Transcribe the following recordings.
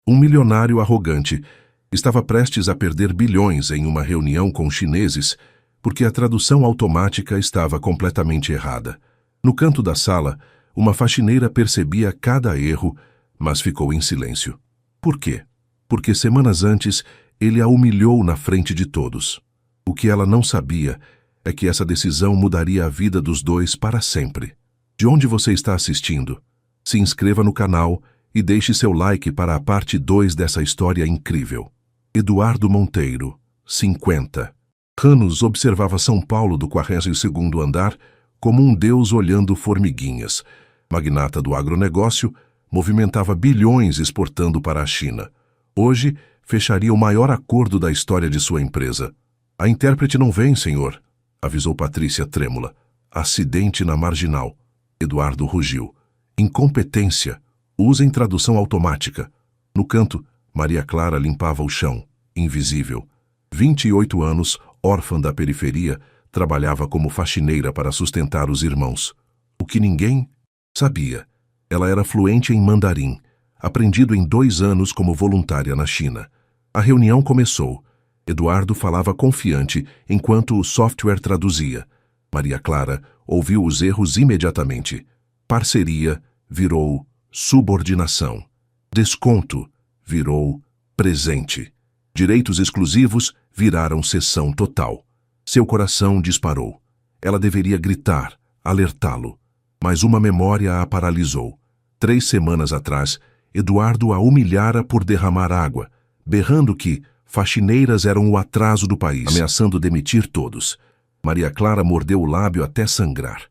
Um milionário arrogante estava prestes a perder bilhões em uma reunião com chineses porque a tradução automática estava completamente errada. No canto da sala, uma faxineira percebia cada erro, mas ficou em silêncio. Por quê? Porque semanas antes ele a humilhou na frente de todos. O que ela não sabia é que essa decisão mudaria a vida dos dois para sempre. De onde você está assistindo? Se inscreva no canal e deixe seu like para a parte 2 dessa história incrível. Eduardo Monteiro, 50. Anos observava São Paulo do 42º andar como um deus olhando formiguinhas. Magnata do agronegócio, movimentava bilhões exportando para a China. Hoje, fecharia o maior acordo da história de sua empresa. A intérprete não vem, senhor, avisou Patrícia trêmula. Acidente na marginal. Eduardo rugiu. Incompetência. Usem tradução automática. No canto, Maria Clara limpava o chão, invisível. 28 anos, órfã da periferia, trabalhava como faxineira para sustentar os irmãos. O que ninguém sabia. Ela era fluente em mandarim, aprendido em 2 anos como voluntária na China. A reunião começou. Eduardo falava confiante enquanto o software traduzia. Maria Clara ouviu os erros imediatamente. Parceria virou subordinação. Desconto virou presente. Direitos exclusivos viraram cessão total. Seu coração disparou. Ela deveria gritar, alertá-lo. Mas uma memória a paralisou. 3 semanas atrás, Eduardo a humilhara por derramar água, berrando que faxineiras eram o atraso do país, ameaçando demitir todos. Maria Clara mordeu o lábio até sangrar.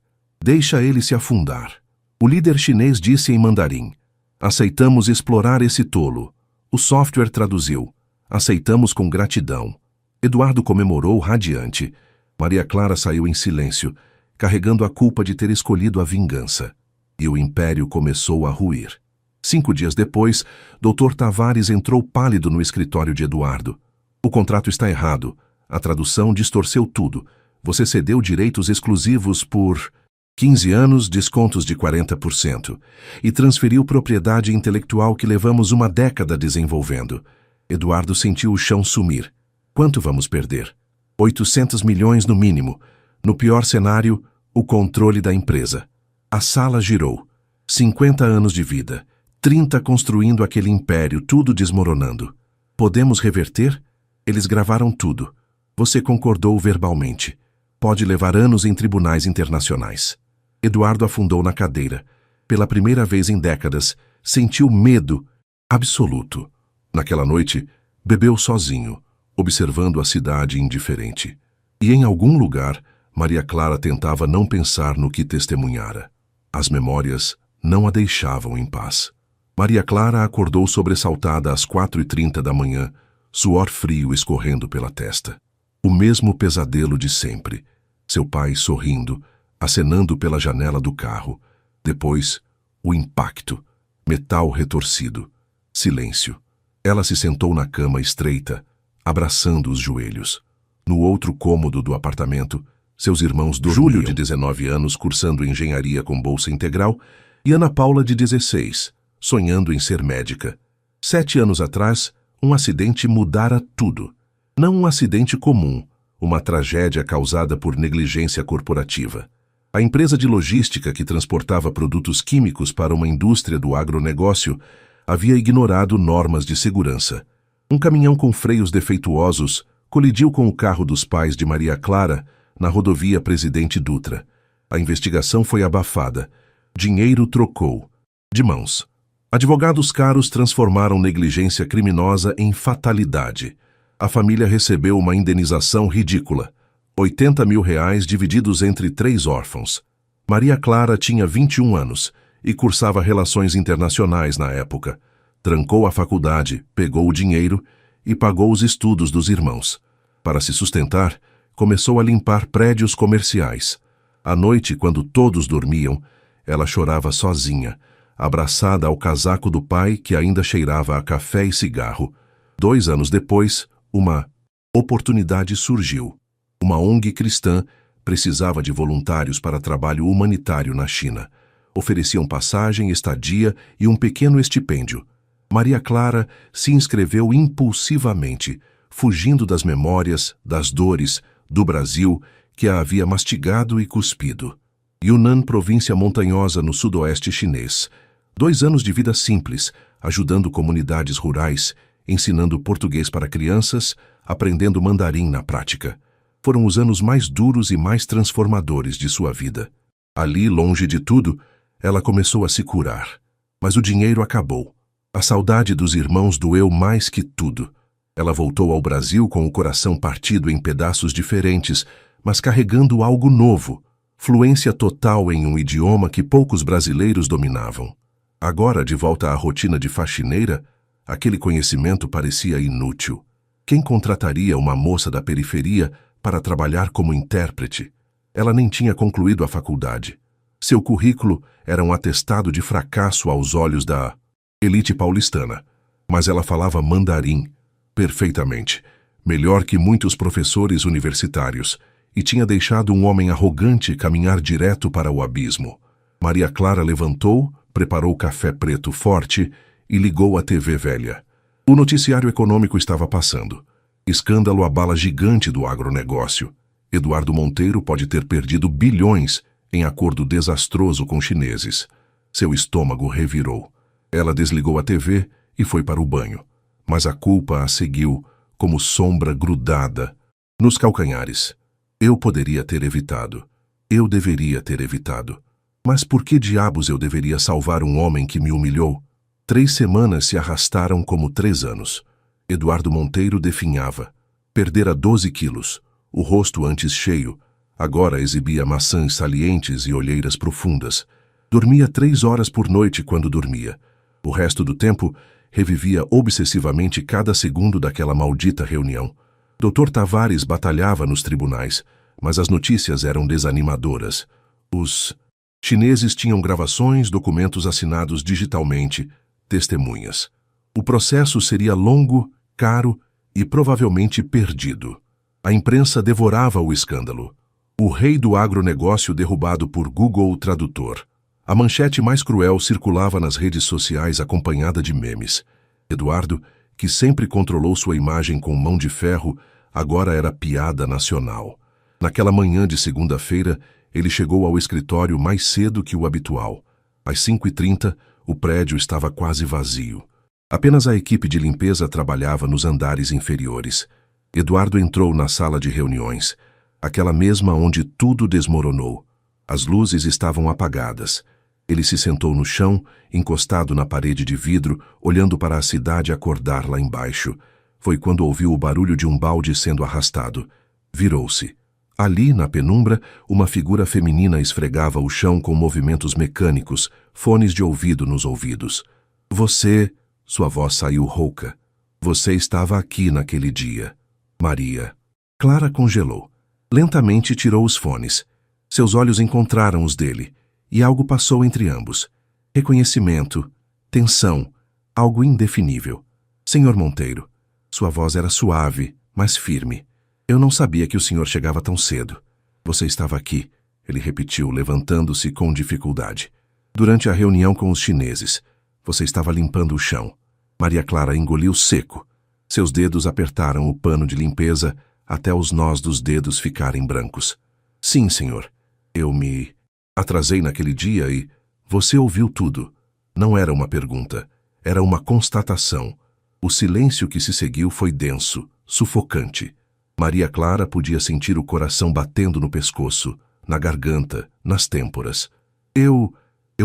Deixa ele se afundar. O líder chinês disse em mandarim. Aceitamos explorar esse tolo. O software traduziu. Aceitamos com gratidão. Eduardo comemorou radiante. Maria Clara saiu em silêncio, carregando a culpa de ter escolhido a vingança. E o império começou a ruir. 5 dias depois, Dr. Tavares entrou pálido no escritório de Eduardo. O contrato está errado. A tradução distorceu tudo. Você cedeu direitos exclusivos por 15 anos, descontos de 40%. E transferiu propriedade intelectual que levamos uma década desenvolvendo. Eduardo sentiu o chão sumir. Quanto vamos perder? 800 milhões no mínimo. No pior cenário, o controle da empresa. A sala girou. 50 anos de vida. 30 construindo aquele império, tudo desmoronando. Podemos reverter? Eles gravaram tudo. Você concordou verbalmente. Pode levar anos em tribunais internacionais. Eduardo afundou na cadeira. Pela primeira vez em décadas, sentiu medo absoluto. Naquela noite, bebeu sozinho, observando a cidade indiferente. E em algum lugar, Maria Clara tentava não pensar no que testemunhara. As memórias não a deixavam em paz. Maria Clara acordou sobressaltada às 4h30 da manhã, suor frio escorrendo pela testa. O mesmo pesadelo de sempre. Seu pai sorrindo, acenando pela janela do carro. Depois, o impacto. Metal retorcido. Silêncio. Ela se sentou na cama estreita, abraçando os joelhos. No outro cômodo do apartamento, seus irmãos dormiam. Júlio, de 19 anos, cursando engenharia com bolsa integral, e Ana Paula, de 16, sonhando em ser médica. 7 anos atrás, um acidente mudara tudo. Não um acidente comum, uma tragédia causada por negligência corporativa. A empresa de logística que transportava produtos químicos para uma indústria do agronegócio havia ignorado normas de segurança. Um caminhão com freios defeituosos colidiu com o carro dos pais de Maria Clara na rodovia Presidente Dutra. A investigação foi abafada. Dinheiro trocou de mãos. Advogados caros transformaram negligência criminosa em fatalidade. A família recebeu uma indenização ridícula. 80 mil reais divididos entre 3 órfãos. Maria Clara tinha 21 anos e cursava relações internacionais na época. Trancou a faculdade, pegou o dinheiro e pagou os estudos dos irmãos. Para se sustentar, começou a limpar prédios comerciais. À noite, quando todos dormiam, ela chorava sozinha, abraçada ao casaco do pai que ainda cheirava a café e cigarro. 2 anos depois, uma oportunidade surgiu. Uma ONG cristã precisava de voluntários para trabalho humanitário na China. Ofereciam passagem, estadia e um pequeno estipêndio. Maria Clara se inscreveu impulsivamente, fugindo das memórias, das dores, do Brasil que a havia mastigado e cuspido. Yunnan, província montanhosa no sudoeste chinês. 2 anos de vida simples, ajudando comunidades rurais, ensinando português para crianças, aprendendo mandarim na prática. Foram os anos mais duros e mais transformadores de sua vida. Ali, longe de tudo, ela começou a se curar. Mas o dinheiro acabou. A saudade dos irmãos doeu mais que tudo. Ela voltou ao Brasil com o coração partido em pedaços diferentes, mas carregando algo novo, fluência total em um idioma que poucos brasileiros dominavam. Agora, de volta à rotina de faxineira, aquele conhecimento parecia inútil. Quem contrataria uma moça da periferia para trabalhar como intérprete? Ela nem tinha concluído a faculdade. Seu currículo era um atestado de fracasso aos olhos da elite paulistana. Mas ela falava mandarim perfeitamente, melhor que muitos professores universitários, e tinha deixado um homem arrogante caminhar direto para o abismo. Maria Clara levantou, preparou café preto forte e ligou a TV velha. O noticiário econômico estava passando. Escândalo abala gigante do agronegócio. Eduardo Monteiro pode ter perdido bilhões em acordo desastroso com chineses. Seu estômago revirou. Ela desligou a TV e foi para o banho. Mas a culpa a seguiu como sombra grudada nos calcanhares. Eu poderia ter evitado. Eu deveria ter evitado. Mas por que diabos eu deveria salvar um homem que me humilhou? 3 semanas se arrastaram como 3 anos. Eduardo Monteiro definhava. Perdera 12 quilos. O rosto antes cheio, agora exibia maçãs salientes e olheiras profundas. Dormia 3 horas por noite quando dormia. O resto do tempo, revivia obsessivamente cada segundo daquela maldita reunião. Dr. Tavares batalhava nos tribunais, mas as notícias eram desanimadoras. Os chineses tinham gravações, documentos assinados digitalmente, testemunhas. O processo seria longo, caro e provavelmente perdido. A imprensa devorava o escândalo. O rei do agronegócio derrubado por Google Tradutor. A manchete mais cruel circulava nas redes sociais acompanhada de memes. Eduardo, que sempre controlou sua imagem com mão de ferro, agora era piada nacional. Naquela manhã de segunda-feira, ele chegou ao escritório mais cedo que o habitual. Às 5h30, o prédio estava quase vazio. Apenas a equipe de limpeza trabalhava nos andares inferiores. Eduardo entrou na sala de reuniões, aquela mesma onde tudo desmoronou. As luzes estavam apagadas. Ele se sentou no chão, encostado na parede de vidro, olhando para a cidade acordar lá embaixo. Foi quando ouviu o barulho de um balde sendo arrastado. Virou-se. Ali, na penumbra, uma figura feminina esfregava o chão com movimentos mecânicos, fones de ouvido nos ouvidos. Você... Sua voz saiu rouca. Você estava aqui naquele dia. Maria. Clara congelou. Lentamente tirou os fones. Seus olhos encontraram os dele, e algo passou entre ambos. Reconhecimento, tensão, algo indefinível. Senhor Monteiro. Sua voz era suave, mas firme. Eu não sabia que o senhor chegava tão cedo. Você estava aqui, ele repetiu, levantando-se com dificuldade. Durante a reunião com os chineses, você estava limpando o chão. Maria Clara engoliu seco. Seus dedos apertaram o pano de limpeza até os nós dos dedos ficarem brancos. Sim, senhor. Eu me atrasei naquele dia e... Você ouviu tudo. Não era uma pergunta. Era uma constatação. O silêncio que se seguiu foi denso, sufocante. Maria Clara podia sentir o coração batendo no pescoço, na garganta, nas têmporas. Eu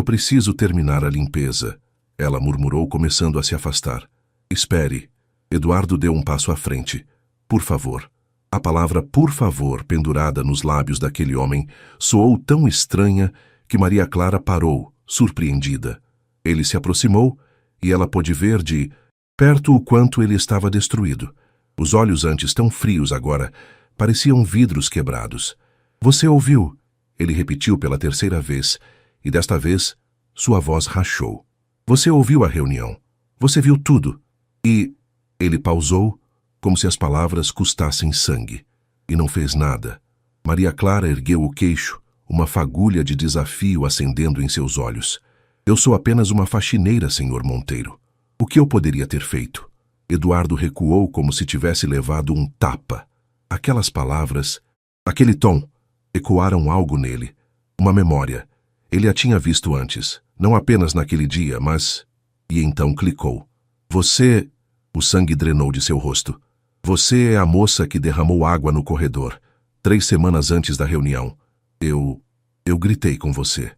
preciso terminar a limpeza. Ela murmurou, começando a se afastar. Espere. Eduardo deu um passo à frente. Por favor. A palavra por favor, pendurada nos lábios daquele homem, soou tão estranha que Maria Clara parou, surpreendida. Ele se aproximou e ela pôde ver de perto o quanto ele estava destruído. Os olhos antes tão frios agora pareciam vidros quebrados. Você ouviu? Ele repetiu pela 3ª vez, e desta vez sua voz rachou. Você ouviu a reunião. Você viu tudo. E... Ele pausou, como se as palavras custassem sangue, e não fez nada. Maria Clara ergueu o queixo, uma fagulha de desafio acendendo em seus olhos. Eu sou apenas uma faxineira, senhor Monteiro. O que eu poderia ter feito? Eduardo recuou como se tivesse levado um tapa. Aquelas palavras, aquele tom, ecoaram algo nele. Uma memória. Ele a tinha visto antes, não apenas naquele dia, mas... E então clicou. Você... O sangue drenou de seu rosto. Você é a moça que derramou água no corredor, 3 semanas antes da reunião. Eu gritei com você.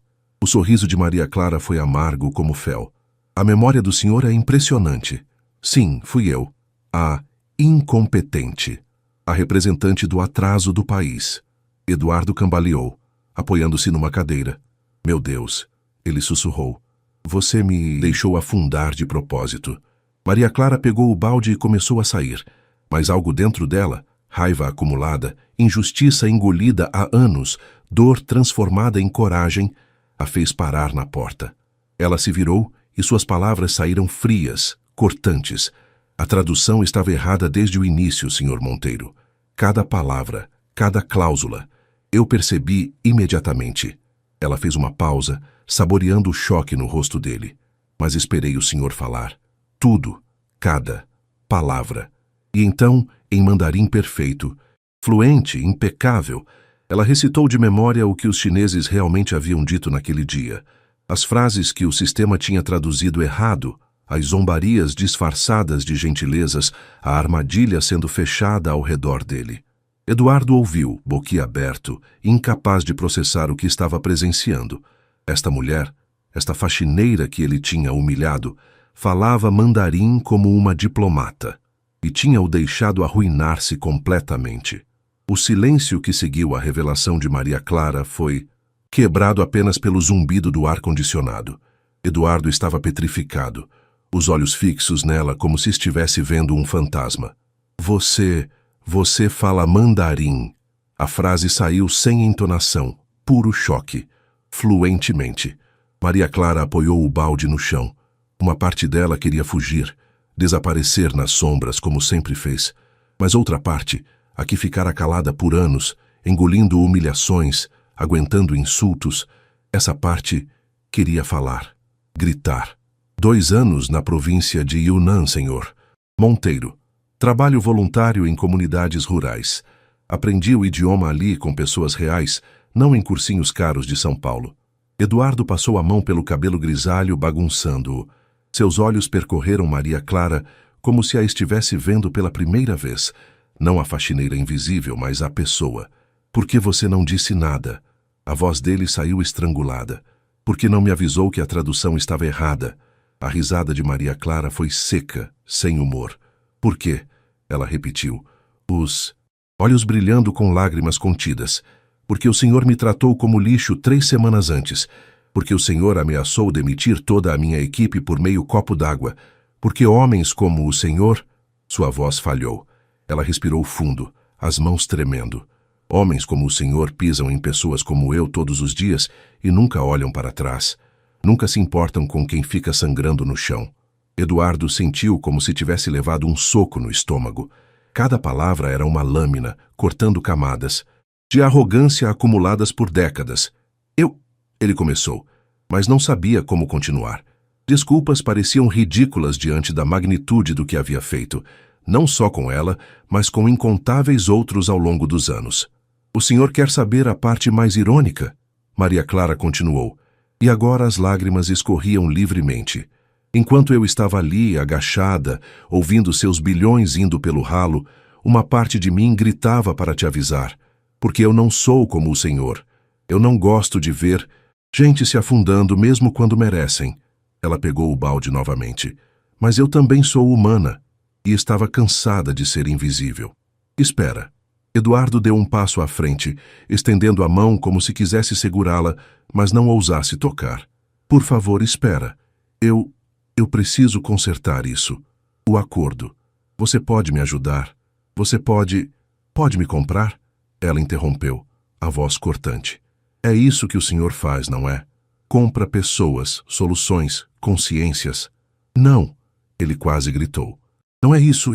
O sorriso de Maria Clara foi amargo como fel. A memória do senhor é impressionante. Sim, fui eu. A incompetente. A representante do atraso do país. Eduardo cambaleou, apoiando-se numa cadeira. Meu Deus, ele sussurrou. Você me deixou afundar de propósito. Maria Clara pegou o balde e começou a sair. Mas algo dentro dela, raiva acumulada, injustiça engolida há anos, dor transformada em coragem, a fez parar na porta. Ela se virou e suas palavras saíram frias, cortantes. A tradução estava errada desde o início, Sr. Monteiro. Cada palavra, cada cláusula. Eu percebi imediatamente. Ela fez uma pausa, saboreando o choque no rosto dele. Mas esperei o senhor falar. Tudo, cada palavra. E então, em mandarim perfeito, fluente, impecável, ela recitou de memória o que os chineses realmente haviam dito naquele dia. As frases que o sistema tinha traduzido errado, as zombarias disfarçadas de gentilezas, a armadilha sendo fechada ao redor dele. Eduardo ouviu, boquiaberto, incapaz de processar o que estava presenciando. Esta mulher, esta faxineira que ele tinha humilhado, falava mandarim como uma diplomata e tinha-o deixado arruinar-se completamente. O silêncio que seguiu a revelação de Maria Clara foi quebrado apenas pelo zumbido do ar-condicionado. Eduardo estava petrificado, os olhos fixos nela como se estivesse vendo um fantasma. Você fala mandarim. A frase saiu sem entonação, puro choque, fluentemente. Maria Clara apoiou o balde no chão. Uma parte dela queria fugir, desaparecer nas sombras como sempre fez. Mas outra parte, a que ficara calada por anos, engolindo humilhações, aguentando insultos, essa parte queria falar, gritar. 2 anos na província de Yunnan, senhor. Monteiro. Trabalho voluntário em comunidades rurais. Aprendi o idioma ali com pessoas reais, não em cursinhos caros de São Paulo. Eduardo passou a mão pelo cabelo grisalho, bagunçando-o. Seus olhos percorreram Maria Clara como se a estivesse vendo pela primeira vez. Não a faxineira invisível, mas a pessoa. Por que você não disse nada? A voz dele saiu estrangulada. Por que não me avisou que a tradução estava errada? A risada de Maria Clara foi seca, sem humor. Por quê? Ela repetiu. Os olhos brilhando com lágrimas contidas. Porque o senhor me tratou como lixo 3 semanas antes. Porque o senhor ameaçou demitir toda a minha equipe por meio copo d'água. Porque homens como o senhor... Sua voz falhou. Ela respirou fundo, as mãos tremendo. Homens como o senhor pisam em pessoas como eu todos os dias e nunca olham para trás. Nunca se importam com quem fica sangrando no chão. Eduardo sentiu como se tivesse levado um soco no estômago. Cada palavra era uma lâmina, cortando camadas, de arrogância acumuladas por décadas. Ele começou, mas não sabia como continuar. Desculpas pareciam ridículas diante da magnitude do que havia feito, não só com ela, mas com incontáveis outros ao longo dos anos. O senhor quer saber a parte mais irônica? Maria Clara continuou, e agora as lágrimas escorriam livremente. Enquanto eu estava ali, agachada, ouvindo seus bilhões indo pelo ralo, uma parte de mim gritava para te avisar, porque eu não sou como o senhor. Eu não gosto de ver gente se afundando mesmo quando merecem. Ela pegou o balde novamente. Mas eu também sou humana, e estava cansada de ser invisível. Espera. Eduardo deu um passo à frente, estendendo a mão como se quisesse segurá-la, mas não ousasse tocar. Por favor, espera. Eu preciso consertar isso. O acordo. Você pode me ajudar? Você pode me comprar? Ela interrompeu, a voz cortante. É isso que o senhor faz, não é? Compra pessoas, soluções, consciências. Não, ele quase gritou. Não é isso,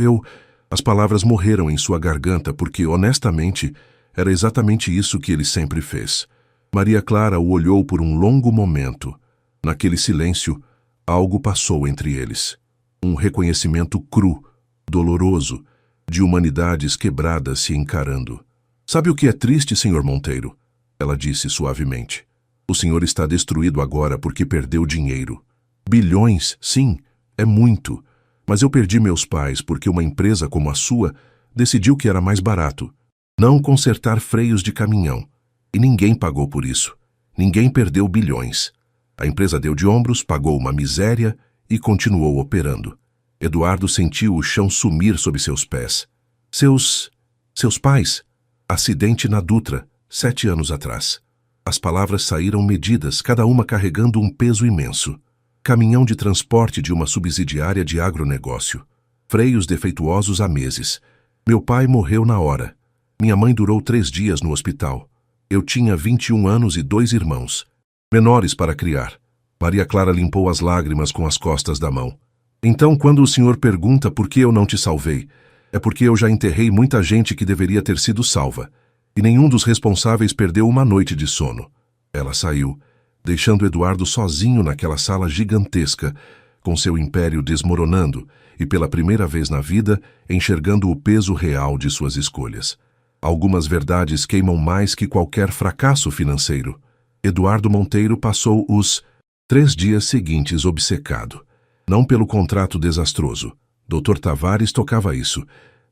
As palavras morreram em sua garganta porque, honestamente, era exatamente isso que ele sempre fez. Maria Clara o olhou por um longo momento. Naquele silêncio, algo passou entre eles. Um reconhecimento cru, doloroso, de humanidades quebradas se encarando. Sabe o que é triste, Sr. Monteiro? Ela disse suavemente. O senhor está destruído agora porque perdeu dinheiro. Bilhões, sim, é muito. Mas eu perdi meus pais porque uma empresa como a sua decidiu que era mais barato não consertar freios de caminhão. E ninguém pagou por isso. Ninguém perdeu bilhões. A empresa deu de ombros, pagou uma miséria e continuou operando. Eduardo sentiu o chão sumir sob seus pés. Seus pais? Acidente na Dutra, 7 anos atrás. As palavras saíram medidas, cada uma carregando um peso imenso. Caminhão de transporte de uma subsidiária de agronegócio. Freios defeituosos há meses. Meu pai morreu na hora. Minha mãe durou 3 dias no hospital. Eu tinha 21 anos e 2 irmãos, menores para criar. Maria Clara limpou as lágrimas com as costas da mão. Então, quando o senhor pergunta por que eu não te salvei, é porque eu já enterrei muita gente que deveria ter sido salva. E nenhum dos responsáveis perdeu uma noite de sono. Ela saiu, deixando Eduardo sozinho naquela sala gigantesca, com seu império desmoronando e, pela primeira vez na vida, enxergando o peso real de suas escolhas. Algumas verdades queimam mais que qualquer fracasso financeiro. Eduardo Monteiro passou os 3 dias seguintes obcecado. Não pelo contrato desastroso. Dr. Tavares tocava isso.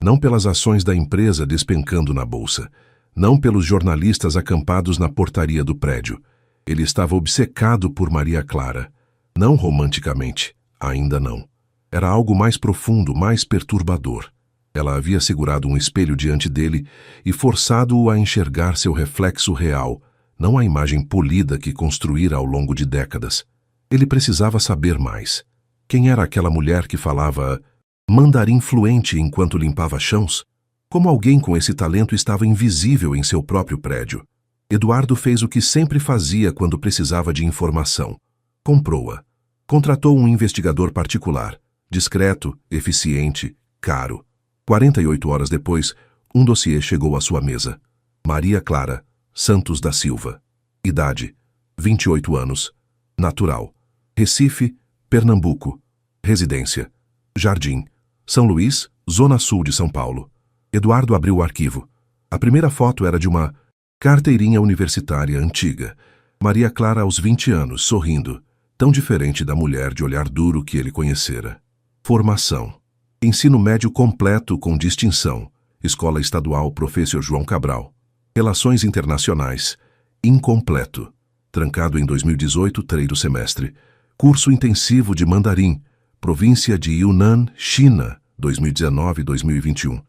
Não pelas ações da empresa despencando na bolsa. Não pelos jornalistas acampados na portaria do prédio. Ele estava obcecado por Maria Clara. Não romanticamente. Ainda não. Era algo mais profundo, mais perturbador. Ela havia segurado um espelho diante dele e forçado-o a enxergar seu reflexo real, não a imagem polida que construíra ao longo de décadas. Ele precisava saber mais. Quem era aquela mulher que falava mandarim fluente enquanto limpava chãos? Como alguém com esse talento estava invisível em seu próprio prédio? Eduardo fez o que sempre fazia quando precisava de informação. Comprou-a. Contratou um investigador particular, discreto, eficiente, caro. 48 horas depois, um dossiê chegou à sua mesa. Maria Clara Santos da Silva. Idade: 28 anos. Natural: Recife, Pernambuco. Residência: Jardim, São Luís, Zona Sul de São Paulo. Eduardo abriu o arquivo. A primeira foto era de uma carteirinha universitária antiga. Maria Clara aos 20 anos, sorrindo, tão diferente da mulher de olhar duro que ele conhecera. Formação: ensino médio completo com distinção. Escola Estadual Professor João Cabral. Relações internacionais. Incompleto. Trancado em 2018, 3º semestre. Curso intensivo de mandarim. Província de Yunnan, China, 2019-2021.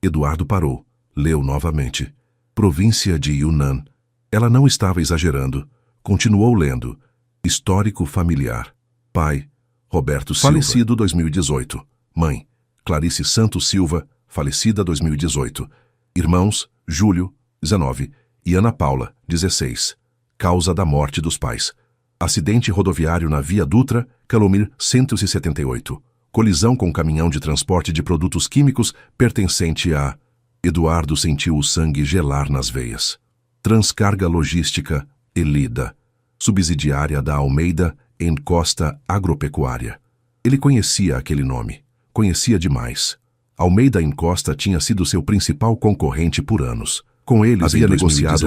Eduardo parou. Leu novamente. Província de Yunnan. Ela não estava exagerando. Continuou lendo. Histórico familiar. Pai: Roberto Silva. Falecido 2018. Mãe: Clarice Santos Silva, falecida 2018. Irmãos: Júlio, 19, e Ana Paula, 16. Causa da morte dos pais: acidente rodoviário na Via Dutra, Calomir 178. Colisão com caminhão de transporte de produtos químicos pertencente a... Eduardo sentiu o sangue gelar nas veias. Transcarga Logística, Elida. Subsidiária da Almeida Encosta Agropecuária. Ele conhecia aquele nome. Conhecia demais. Almeida Encosta tinha sido seu principal concorrente por anos. Com eles havia negociado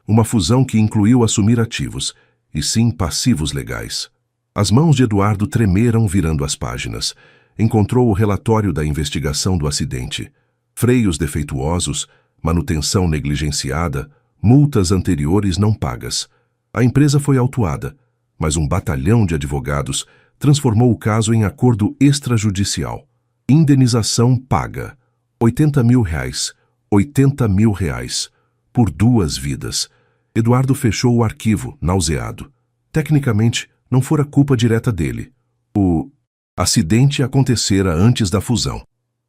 uma fusão que incluiu assumir ativos, e sim passivos legais. As mãos de Eduardo tremeram virando as páginas. Encontrou o relatório da investigação do acidente. Freios defeituosos, manutenção negligenciada, multas anteriores não pagas. A empresa foi autuada, mas um batalhão de advogados transformou o caso em acordo extrajudicial. Indenização paga. R$80 mil. R$80 mil. Por 2 vidas. Eduardo fechou o arquivo, nauseado. Tecnicamente, não fora culpa direta dele. O acidente acontecera antes da fusão.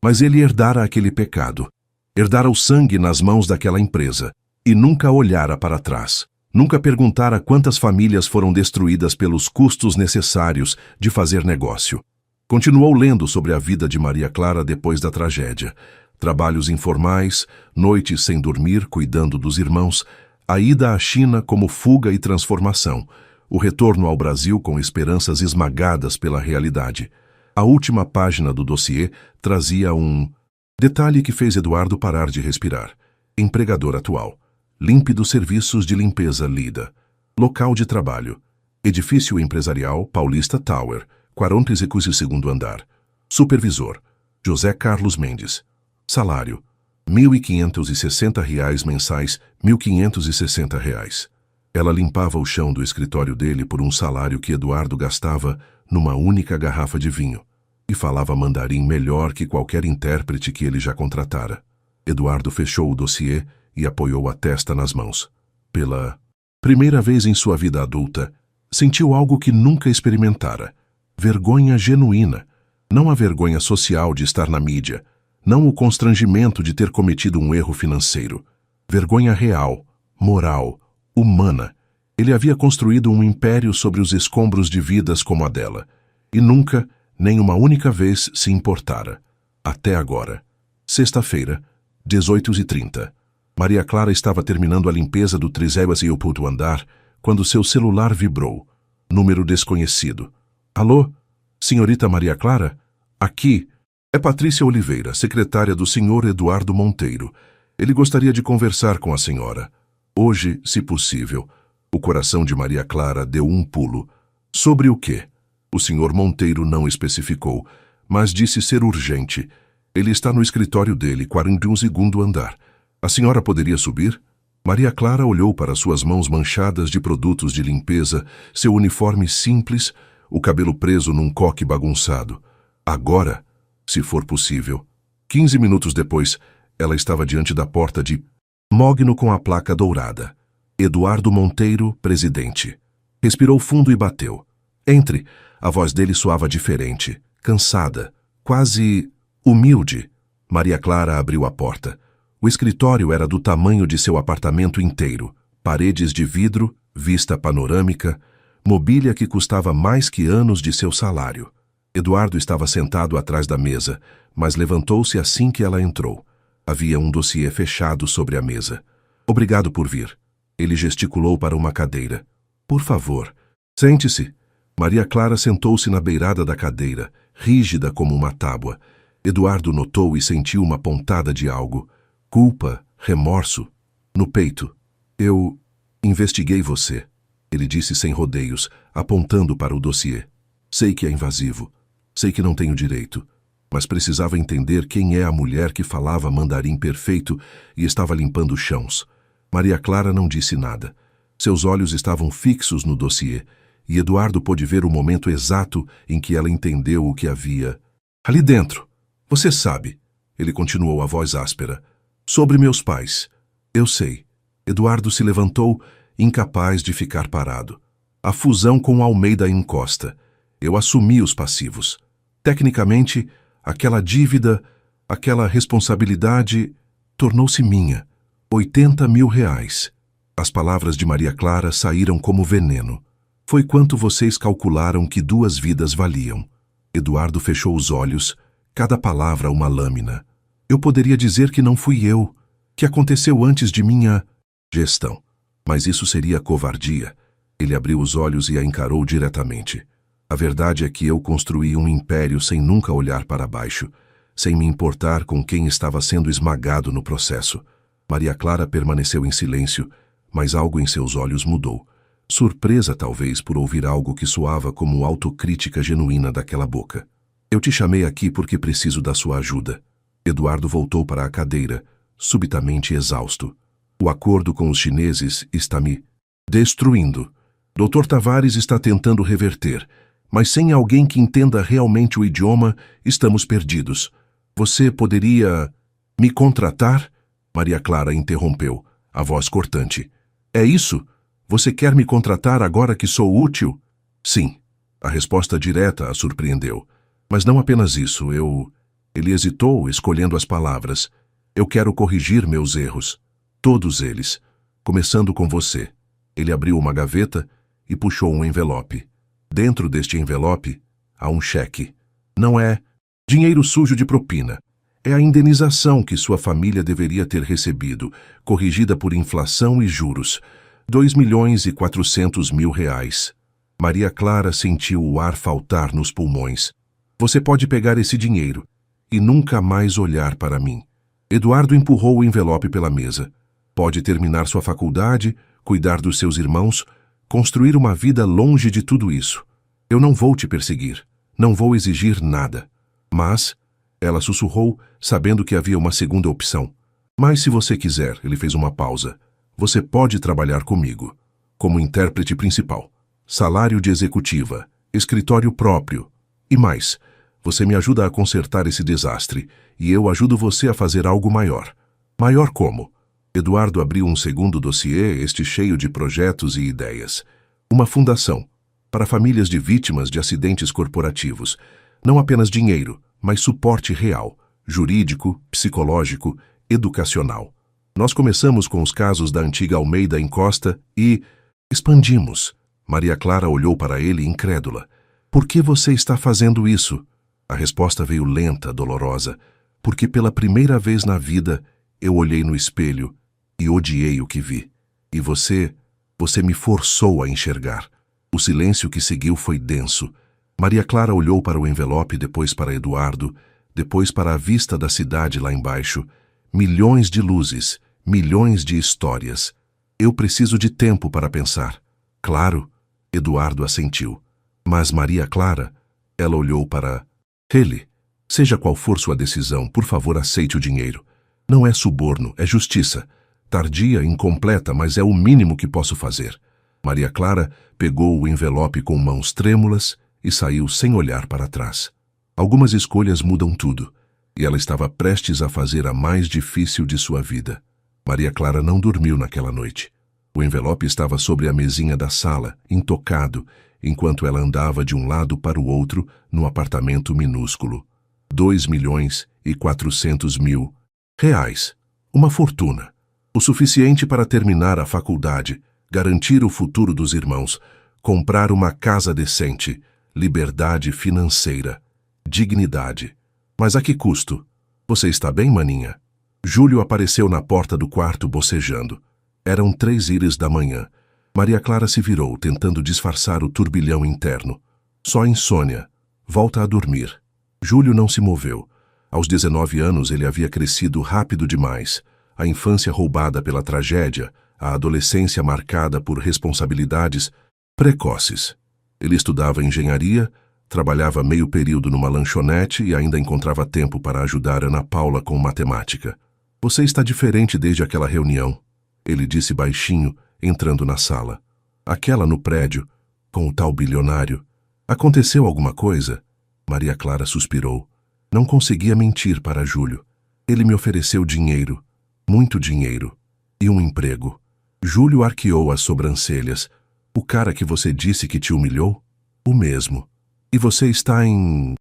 Mas ele herdara aquele pecado. Herdara o sangue nas mãos daquela empresa. E nunca olhara para trás. Nunca perguntara quantas famílias foram destruídas pelos custos necessários de fazer negócio. Continuou lendo sobre a vida de Maria Clara depois da tragédia. Trabalhos informais, noites sem dormir cuidando dos irmãos, a ida à China como fuga e transformação, o retorno ao Brasil com esperanças esmagadas pela realidade. A última página do dossiê trazia um detalhe que fez Eduardo parar de respirar. Empregador atual. Límpidos Serviços de Limpeza Lida. Local de trabalho. Edifício Empresarial Paulista Tower, 42º andar. Supervisor. José Carlos Mendes. Salário. R$ 1.560 mensais, R$ 1.560. Ela limpava o chão do escritório dele por um salário que Eduardo gastava numa única garrafa de vinho e falava mandarim melhor que qualquer intérprete que ele já contratara. Eduardo fechou o dossiê e apoiou a testa nas mãos. Pela primeira vez em sua vida adulta, sentiu algo que nunca experimentara. Vergonha genuína. Não a vergonha social de estar na mídia, não o constrangimento de ter cometido um erro financeiro. Vergonha real, moral, humana. Ele havia construído um império sobre os escombros de vidas como a dela, e nunca, nem uma única vez, se importara. Até agora. Sexta-feira, 18h30. Maria Clara estava terminando a limpeza do 38º andar quando seu celular vibrou. Número desconhecido. Alô? Senhorita Maria Clara? Aqui. É Patrícia Oliveira, secretária do senhor Eduardo Monteiro. Ele gostaria de conversar com a senhora. Hoje, se possível. O coração de Maria Clara deu um pulo. Sobre o quê? O senhor Monteiro não especificou, mas disse ser urgente. Ele está no escritório dele, 42º andar. A senhora poderia subir? Maria Clara olhou para suas mãos manchadas de produtos de limpeza, seu uniforme simples, o cabelo preso num coque bagunçado. Agora, se for possível. 15 minutos depois, ela estava diante da porta de mogno com a placa dourada. Eduardo Monteiro, presidente. Respirou fundo e bateu. Entre. A voz dele soava diferente, cansada, quase humilde. Maria Clara abriu a porta. O escritório era do tamanho de seu apartamento inteiro. Paredes de vidro, vista panorâmica, mobília que custava mais que anos de seu salário. Eduardo estava sentado atrás da mesa, mas levantou-se assim que ela entrou. Havia um dossiê fechado sobre a mesa. Obrigado por vir. Ele gesticulou para uma cadeira. Por favor, sente-se. Maria Clara sentou-se na beirada da cadeira, rígida como uma tábua. Eduardo notou e sentiu uma pontada de algo. Culpa, remorso. No peito. Eu investiguei você, ele disse sem rodeios, apontando para o dossiê. Sei que é invasivo. Sei que não tenho direito, mas precisava entender quem é a mulher que falava mandarim perfeito e estava limpando chãos. Maria Clara não disse nada. Seus olhos estavam fixos no dossiê, e Eduardo pôde ver o momento exato em que ela entendeu o que havia. Ali dentro. Você sabe, ele continuou a voz áspera. Sobre meus pais. Eu sei. Eduardo se levantou, incapaz de ficar parado. A fusão com Almeida Encosta. Eu assumi os passivos. Tecnicamente, aquela dívida, aquela responsabilidade, tornou-se minha. R$ 80.000. As palavras de Maria Clara saíram como veneno. Foi quanto vocês calcularam que 2 vidas valiam. Eduardo fechou os olhos, cada palavra uma lâmina. Eu poderia dizer que não fui eu, que aconteceu antes de minha gestão. Mas isso seria covardia. Ele abriu os olhos e a encarou diretamente. A verdade é que eu construí um império sem nunca olhar para baixo, sem me importar com quem estava sendo esmagado no processo. Maria Clara permaneceu em silêncio, mas algo em seus olhos mudou. Surpresa, talvez, por ouvir algo que soava como autocrítica genuína daquela boca. Eu te chamei aqui porque preciso da sua ajuda. Eduardo voltou para a cadeira, subitamente exausto. O acordo com os chineses está me destruindo. Dr. Tavares está tentando reverter, mas sem alguém que entenda realmente o idioma, estamos perdidos. Você poderia me contratar? Maria Clara interrompeu, a voz cortante. É isso? Você quer me contratar agora que sou útil? Sim. A resposta direta a surpreendeu. Mas não apenas isso, Ele hesitou, escolhendo as palavras. Eu quero corrigir meus erros. Todos eles. Começando com você. Ele abriu uma gaveta e puxou um envelope. Dentro deste envelope, há um cheque. Não é dinheiro sujo de propina. É a indenização que sua família deveria ter recebido, corrigida por inflação e juros. R$ 2.400.000. Maria Clara sentiu o ar faltar nos pulmões. Você pode pegar esse dinheiro e nunca mais olhar para mim. Eduardo empurrou o envelope pela mesa. Pode terminar sua faculdade, cuidar dos seus irmãos, construir uma vida longe de tudo isso. Eu não vou te perseguir, não vou exigir nada. Mas, ela sussurrou, sabendo que havia uma segunda opção. Mas se você quiser, ele fez uma pausa. Você pode trabalhar comigo, como intérprete principal, salário de executiva, escritório próprio. E mais, você me ajuda a consertar esse desastre, e eu ajudo você a fazer algo maior. Maior como? Eduardo abriu um segundo dossiê, este cheio de projetos e ideias. Uma fundação, para famílias de vítimas de acidentes corporativos. Não apenas dinheiro, mas suporte real, jurídico, psicológico, educacional. Nós começamos com os casos da antiga Almeida em Costa e expandimos. Maria Clara olhou para ele incrédula. Por que você está fazendo isso? A resposta veio lenta, dolorosa. Porque pela primeira vez na vida, eu olhei no espelho e odiei o que vi. E você me forçou a enxergar. O silêncio que seguiu foi denso. Maria Clara olhou para o envelope, depois para Eduardo, depois para a vista da cidade lá embaixo. Milhões de luzes, milhões de histórias. Eu preciso de tempo para pensar. Claro, Eduardo assentiu. Mas Maria Clara, ela olhou para ele. Seja qual for sua decisão, por favor aceite o dinheiro. Não é suborno, é justiça. Tardia, incompleta, mas é o mínimo que posso fazer. Maria Clara pegou o envelope com mãos trêmulas e saiu sem olhar para trás. Algumas escolhas mudam tudo, e ela estava prestes a fazer a mais difícil de sua vida. Maria Clara não dormiu naquela noite. O envelope estava sobre a mesinha da sala, intocado, enquanto ela andava de um lado para o outro no apartamento minúsculo. 2.400.000 reais. Uma fortuna. O suficiente para terminar a faculdade, garantir o futuro dos irmãos, comprar uma casa decente, liberdade financeira, dignidade. Mas a que custo? Você está bem, maninha? Júlio apareceu na porta do quarto bocejando. Eram 3h da manhã. Maria Clara se virou, tentando disfarçar o turbilhão interno. Só insônia. Volta a dormir. Júlio não se moveu. Aos 19 anos ele havia crescido rápido demais. A infância roubada pela tragédia, a adolescência marcada por responsabilidades precoces. Ele estudava engenharia, trabalhava meio período numa lanchonete e ainda encontrava tempo para ajudar Ana Paula com matemática. Você está diferente desde aquela reunião, ele disse baixinho, entrando na sala. Aquela no prédio, com o tal bilionário. Aconteceu alguma coisa? Maria Clara suspirou. Não conseguia mentir para Júlio. Ele me ofereceu dinheiro, muito dinheiro, e um emprego. Júlio arqueou as sobrancelhas. O cara que você disse que te humilhou? O mesmo. E você está em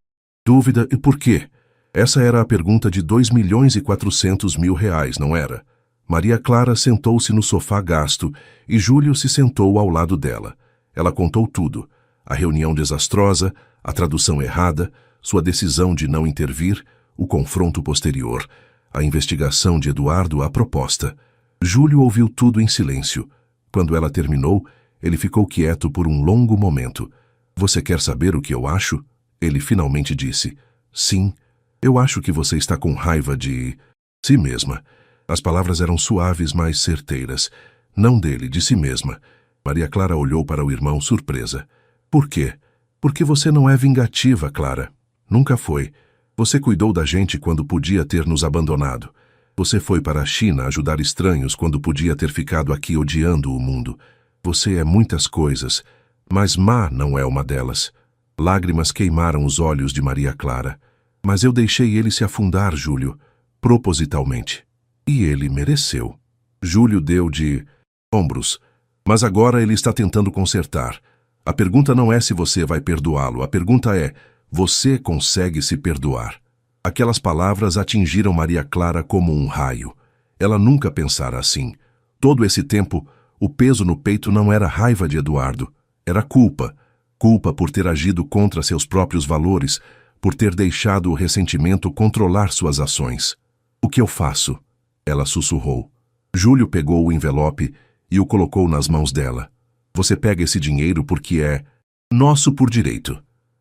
dúvida, e por quê? Essa era a pergunta de 2.400.000 reais, não era? Maria Clara sentou-se no sofá gasto e Júlio se sentou ao lado dela. Ela contou tudo. A reunião desastrosa, a tradução errada, sua decisão de não intervir, o confronto posterior, a investigação de Eduardo à proposta. Júlio ouviu tudo em silêncio. Quando ela terminou, ele ficou quieto por um longo momento. Você quer saber o que eu acho? Ele finalmente disse. Sim, eu acho que você está com raiva de si mesma. As palavras eram suaves, mas certeiras. Não dele, de si mesma. Maria Clara olhou para o irmão surpresa. Por quê? Porque você não é vingativa, Clara. Nunca foi. Você cuidou da gente quando podia ter nos abandonado. Você foi para a China ajudar estranhos quando podia ter ficado aqui odiando o mundo. Você é muitas coisas, mas má não é uma delas. Lágrimas queimaram os olhos de Maria Clara. Mas eu deixei ele se afundar, Júlio, propositalmente. E ele mereceu. Júlio deu de ombros. Mas agora ele está tentando consertar. A pergunta não é se você vai perdoá-lo. A pergunta é, você consegue se perdoar? Aquelas palavras atingiram Maria Clara como um raio. Ela nunca pensara assim. Todo esse tempo, o peso no peito não era raiva de Eduardo. Era culpa. Culpa por ter agido contra seus próprios valores, por ter deixado o ressentimento controlar suas ações. O que eu faço? Ela sussurrou. Júlio pegou o envelope e o colocou nas mãos dela. Você pega esse dinheiro porque é nosso por direito.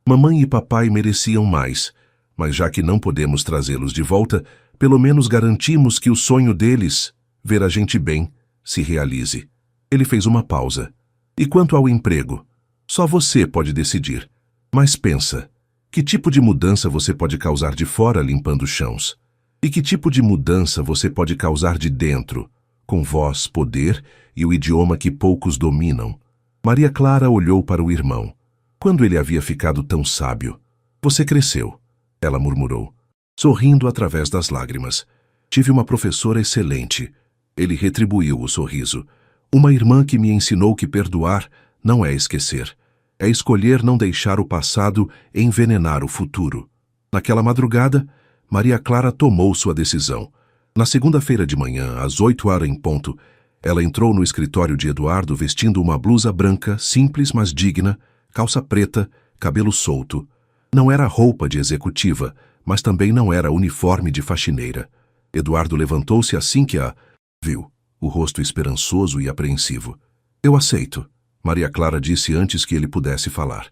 Mamãe e papai mereciam mais, mas já que não podemos trazê-los de volta, pelo menos garantimos que o sonho deles, ver a gente bem, se realize. Ele fez uma pausa. E quanto ao emprego? Só você pode decidir. Mas pensa, que tipo de mudança você pode causar de fora limpando chãos? E que tipo de mudança você pode causar de dentro, com voz, poder e o idioma que poucos dominam? Maria Clara olhou para o irmão. Quando ele havia ficado tão sábio? Você cresceu, ela murmurou, sorrindo através das lágrimas. Tive uma professora excelente. Ele retribuiu o sorriso. Uma irmã que me ensinou que perdoar não é esquecer. É escolher não deixar o passado envenenar o futuro. Naquela madrugada, Maria Clara tomou sua decisão. Na segunda-feira de manhã, às 8h em ponto, ela entrou no escritório de Eduardo vestindo uma blusa branca, simples mas digna, calça preta, cabelo solto. Não era roupa de executiva, mas também não era uniforme de faxineira. Eduardo levantou-se assim que a viu, o rosto esperançoso e apreensivo. Eu aceito, Maria Clara disse antes que ele pudesse falar,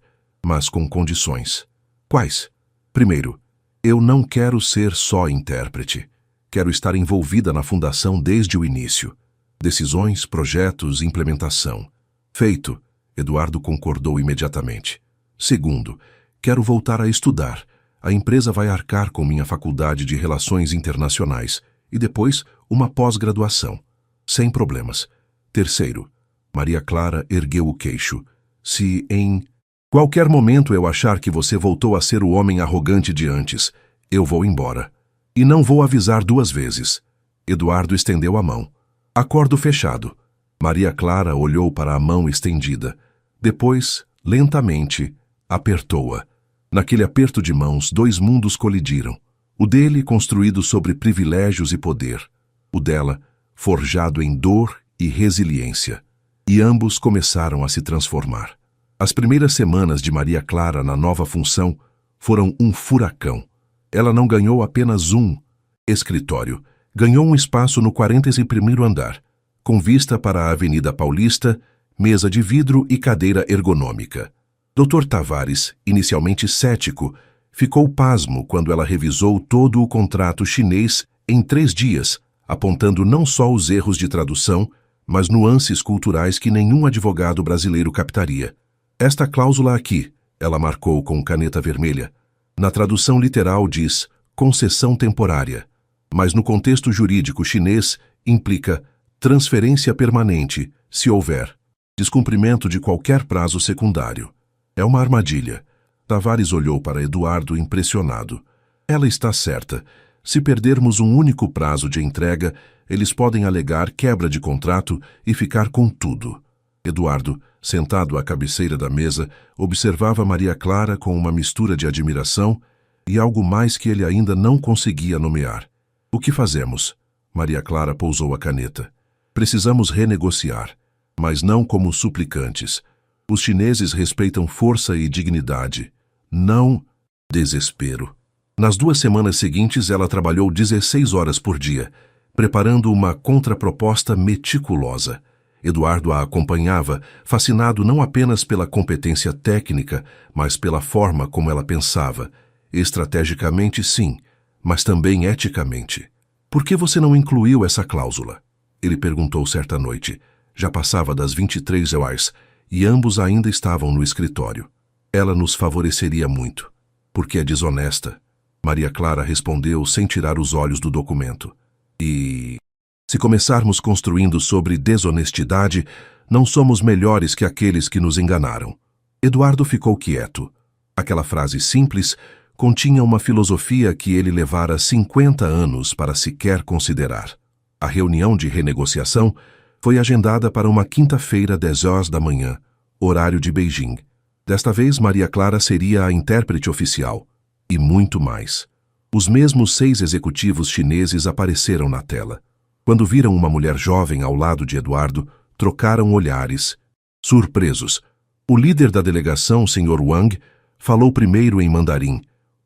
mas com condições. Quais? Primeiro, eu não quero ser só intérprete. Quero estar envolvida na fundação desde o início. Decisões, projetos, implementação. Feito, Eduardo concordou imediatamente. Segundo, quero voltar a estudar. A empresa vai arcar com minha faculdade de Relações Internacionais e depois uma pós-graduação. Sem problemas. Terceiro, Maria Clara ergueu o queixo. Se em qualquer momento eu achar que você voltou a ser o homem arrogante de antes, eu vou embora. E não vou avisar 2 vezes. Eduardo estendeu a mão. Acordo fechado. Maria Clara olhou para a mão estendida. Depois, lentamente, apertou-a. Naquele aperto de mãos, 2 mundos colidiram. O dele, construído sobre privilégios e poder. O dela, forjado em dor e resiliência. E ambos começaram a se transformar. As primeiras semanas de Maria Clara na nova função foram um furacão. Ela não ganhou apenas um escritório. Ganhou um espaço no 41º andar, com vista para a Avenida Paulista, mesa de vidro e cadeira ergonômica. Dr. Tavares, inicialmente cético, ficou pasmo quando ela revisou todo o contrato chinês em 3 dias, apontando não só os erros de tradução, mas nuances culturais que nenhum advogado brasileiro captaria. Esta cláusula aqui, ela marcou com caneta vermelha, na tradução literal diz concessão temporária, mas no contexto jurídico chinês implica transferência permanente, se houver descumprimento de qualquer prazo secundário. É uma armadilha. Tavares olhou para Eduardo impressionado. Ela está certa. Se perdermos um único prazo de entrega, eles podem alegar quebra de contrato e ficar com tudo. Eduardo, sentado à cabeceira da mesa, observava Maria Clara com uma mistura de admiração e algo mais que ele ainda não conseguia nomear. O que fazemos? Maria Clara pousou a caneta. Precisamos renegociar, mas não como suplicantes. Os chineses respeitam força e dignidade, não desespero. Nas 2 semanas seguintes, ela trabalhou 16 horas por dia, preparando uma contraproposta meticulosa. Eduardo a acompanhava, fascinado não apenas pela competência técnica, mas pela forma como ela pensava. Estrategicamente, sim, mas também eticamente. Por que você não incluiu essa cláusula? Ele perguntou certa noite. Já passava das 23 horas e ambos ainda estavam no escritório. Ela nos favoreceria muito, porque é desonesta. Maria Clara respondeu sem tirar os olhos do documento. E se começarmos construindo sobre desonestidade, não somos melhores que aqueles que nos enganaram. Eduardo ficou quieto. Aquela frase simples continha uma filosofia que ele levara 50 anos para sequer considerar. A reunião de renegociação foi agendada para uma quinta-feira, 10h da manhã, horário de Beijing. Desta vez, Maria Clara seria a intérprete oficial. E muito mais. Os mesmos 6 executivos chineses apareceram na tela. Quando viram uma mulher jovem ao lado de Eduardo, trocaram olhares. Surpresos. O líder da delegação, Sr. Wang, falou primeiro em mandarim.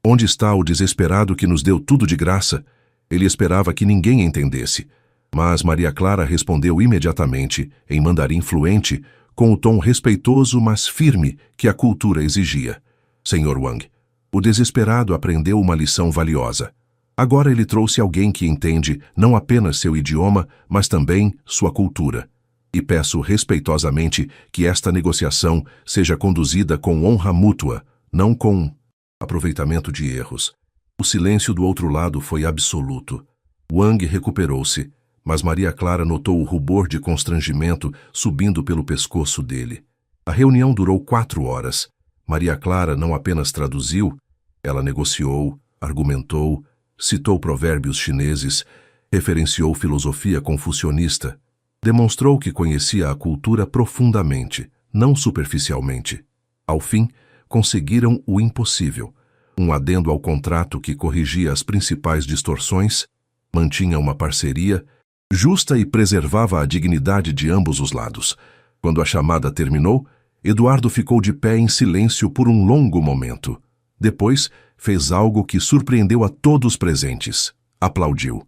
Onde está o desesperado que nos deu tudo de graça? Ele esperava que ninguém entendesse. Mas Maria Clara respondeu imediatamente, em mandarim fluente, com o tom respeitoso mas firme que a cultura exigia. Sr. Wang. O desesperado aprendeu uma lição valiosa. Agora ele trouxe alguém que entende não apenas seu idioma, mas também sua cultura. E peço respeitosamente que esta negociação seja conduzida com honra mútua, não com aproveitamento de erros. O silêncio do outro lado foi absoluto. Wang recuperou-se, mas Maria Clara notou o rubor de constrangimento subindo pelo pescoço dele. A reunião durou 4 horas. Maria Clara não apenas traduziu, ela negociou, argumentou, citou provérbios chineses, referenciou filosofia confucionista, demonstrou que conhecia a cultura profundamente, não superficialmente. Ao fim, conseguiram o impossível, um adendo ao contrato que corrigia as principais distorções, mantinha uma parceria justa e preservava a dignidade de ambos os lados. Quando a chamada terminou, Eduardo ficou de pé em silêncio por um longo momento. Depois, fez algo que surpreendeu a todos presentes. Aplaudiu.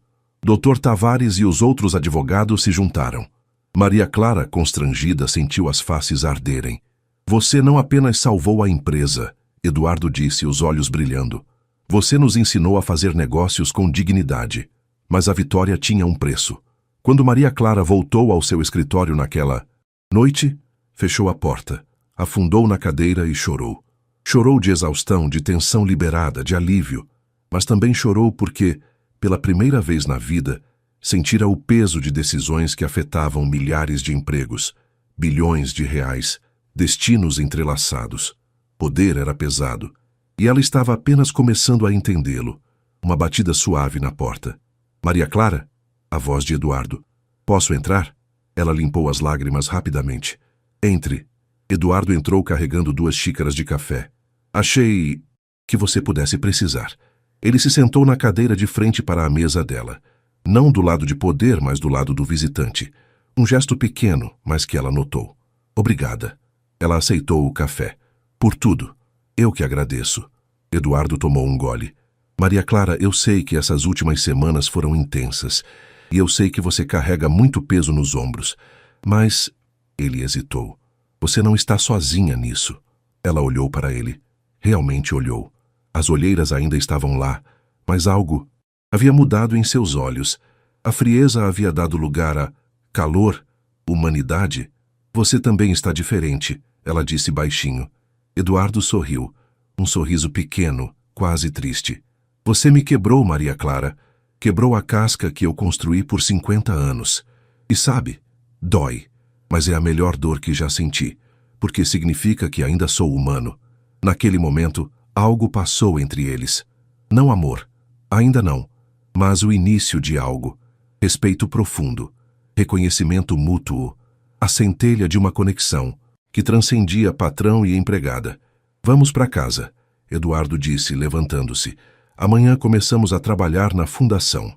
Dr. Tavares e os outros advogados se juntaram. Maria Clara, constrangida, sentiu as faces arderem. Você não apenas salvou a empresa, Eduardo disse, os olhos brilhando. Você nos ensinou a fazer negócios com dignidade. Mas a vitória tinha um preço. Quando Maria Clara voltou ao seu escritório naquela noite, fechou a porta, afundou na cadeira e chorou. Chorou de exaustão, de tensão liberada, de alívio, mas também chorou porque, pela primeira vez na vida, sentira o peso de decisões que afetavam milhares de empregos, bilhões de reais, destinos entrelaçados. Poder era pesado, e ela estava apenas começando a entendê-lo. Uma batida suave na porta. Maria Clara? A voz de Eduardo. Posso entrar? Ela limpou as lágrimas rapidamente. Entre. Eduardo entrou carregando 2 xícaras de café. Achei que você pudesse precisar. Ele se sentou na cadeira de frente para a mesa dela. Não do lado de poder, mas do lado do visitante. Um gesto pequeno, mas que ela notou. Obrigada. Ela aceitou o café. Por tudo. Eu que agradeço. Eduardo tomou um gole. Maria Clara, eu sei que essas últimas semanas foram intensas. E eu sei que você carrega muito peso nos ombros. Mas... Ele hesitou. Você não está sozinha nisso. Ela olhou para ele. Realmente olhou. As olheiras ainda estavam lá, mas algo havia mudado em seus olhos. A frieza havia dado lugar a calor, humanidade. Você também está diferente, ela disse baixinho. Eduardo sorriu. Um sorriso pequeno, quase triste. Você me quebrou, Maria Clara. Quebrou a casca que eu construí por 50 anos. E sabe, dói. Mas é a melhor dor que já senti, porque significa que ainda sou humano. Naquele momento, algo passou entre eles. Não amor, ainda não, mas o início de algo. Respeito profundo, reconhecimento mútuo, a centelha de uma conexão que transcendia patrão e empregada. Vamos para casa, Eduardo disse, levantando-se. Amanhã começamos a trabalhar na fundação.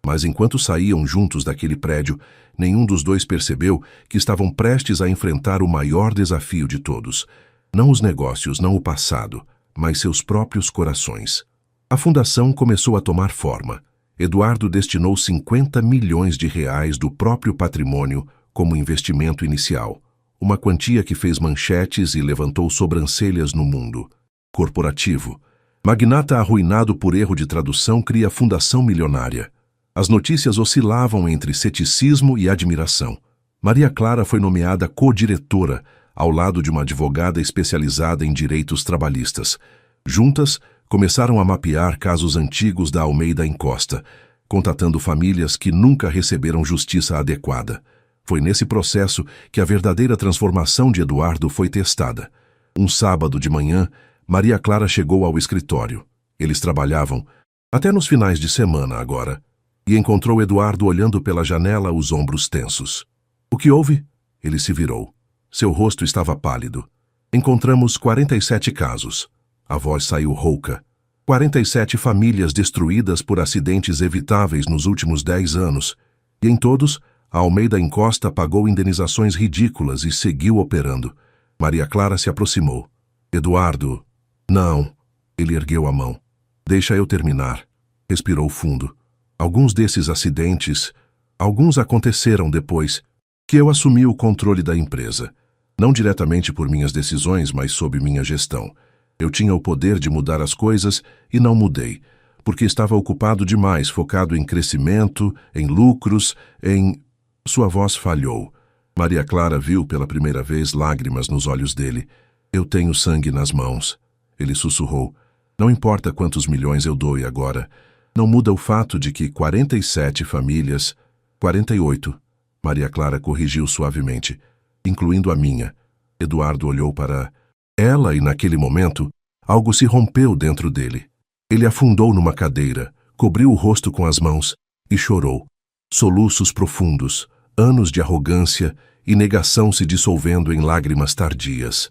Mas enquanto saíam juntos daquele prédio, nenhum dos dois percebeu que estavam prestes a enfrentar o maior desafio de todos. Não os negócios, não o passado, mas seus próprios corações. A fundação começou a tomar forma. Eduardo destinou 50 milhões de reais do próprio patrimônio como investimento inicial, uma quantia que fez manchetes e levantou sobrancelhas no mundo. Corporativo. Magnata arruinado por erro de tradução cria fundação milionária. As notícias oscilavam entre ceticismo e admiração. Maria Clara foi nomeada co-diretora, ao lado de uma advogada especializada em direitos trabalhistas. Juntas, começaram a mapear casos antigos da Almeida Encosta, contatando famílias que nunca receberam justiça adequada. Foi nesse processo que a verdadeira transformação de Eduardo foi testada. Um sábado de manhã, Maria Clara chegou ao escritório. Eles trabalhavam, até nos finais de semana agora, e encontrou Eduardo olhando pela janela, os ombros tensos. O que houve? Ele se virou. Seu rosto estava pálido. Encontramos 47 casos. A voz saiu rouca. 47 famílias destruídas por acidentes evitáveis nos últimos 10 anos. E em todos, a Almeida Encosta pagou indenizações ridículas e seguiu operando. Maria Clara se aproximou. Eduardo... Não. Ele ergueu a mão. Deixa eu terminar. Respirou fundo. Alguns desses acidentes, alguns aconteceram depois que eu assumi o controle da empresa. Não diretamente por minhas decisões, mas sob minha gestão. Eu tinha o poder de mudar as coisas e não mudei, porque estava ocupado demais, focado em crescimento, em lucros, em... Sua voz falhou. Maria Clara viu pela primeira vez lágrimas nos olhos dele. Eu tenho sangue nas mãos. Ele sussurrou. Não importa quantos milhões eu doe agora. Não muda o fato de que 47 famílias... 48. Maria Clara corrigiu suavemente, incluindo a minha. Eduardo olhou para ela e, naquele momento, algo se rompeu dentro dele. Ele afundou numa cadeira, cobriu o rosto com as mãos e chorou. Soluços profundos, anos de arrogância e negação se dissolvendo em lágrimas tardias.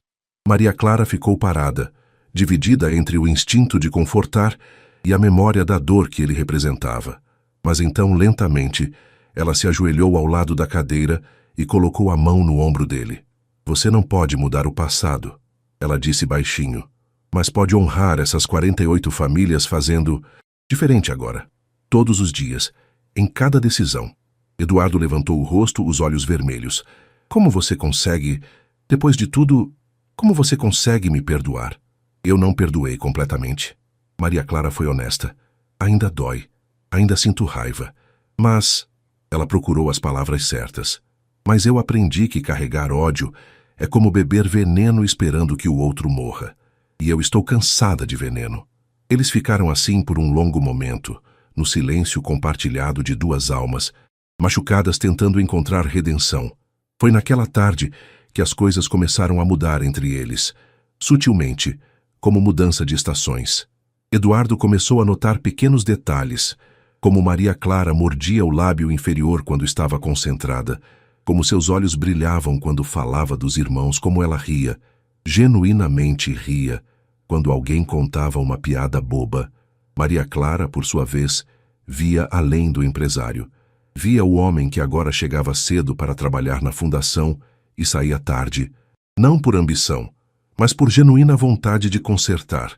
Maria Clara ficou parada, dividida entre o instinto de confortar e a memória da dor que ele representava. Mas então, lentamente, ela se ajoelhou ao lado da cadeira e colocou a mão no ombro dele. Você não pode mudar o passado, ela disse baixinho, mas pode honrar essas 48 famílias fazendo diferente agora, todos os dias, em cada decisão. Eduardo levantou o rosto, os olhos vermelhos. Como você consegue, depois de tudo, como você consegue me perdoar? Eu não perdoei completamente. Maria Clara foi honesta. Ainda dói, ainda sinto raiva, mas... Ela procurou as palavras certas. Mas eu aprendi que carregar ódio é como beber veneno esperando que o outro morra. E eu estou cansada de veneno. Eles ficaram assim por um longo momento, no silêncio compartilhado de duas almas, machucadas tentando encontrar redenção. Foi naquela tarde que as coisas começaram a mudar entre eles, sutilmente, como mudança de estações. Eduardo começou a notar pequenos detalhes, como Maria Clara mordia o lábio inferior quando estava concentrada, como seus olhos brilhavam quando falava dos irmãos, como ela ria, genuinamente ria, quando alguém contava uma piada boba. Maria Clara, por sua vez, via além do empresário. Via o homem que agora chegava cedo para trabalhar na fundação e saía tarde, não por ambição, mas por genuína vontade de consertar.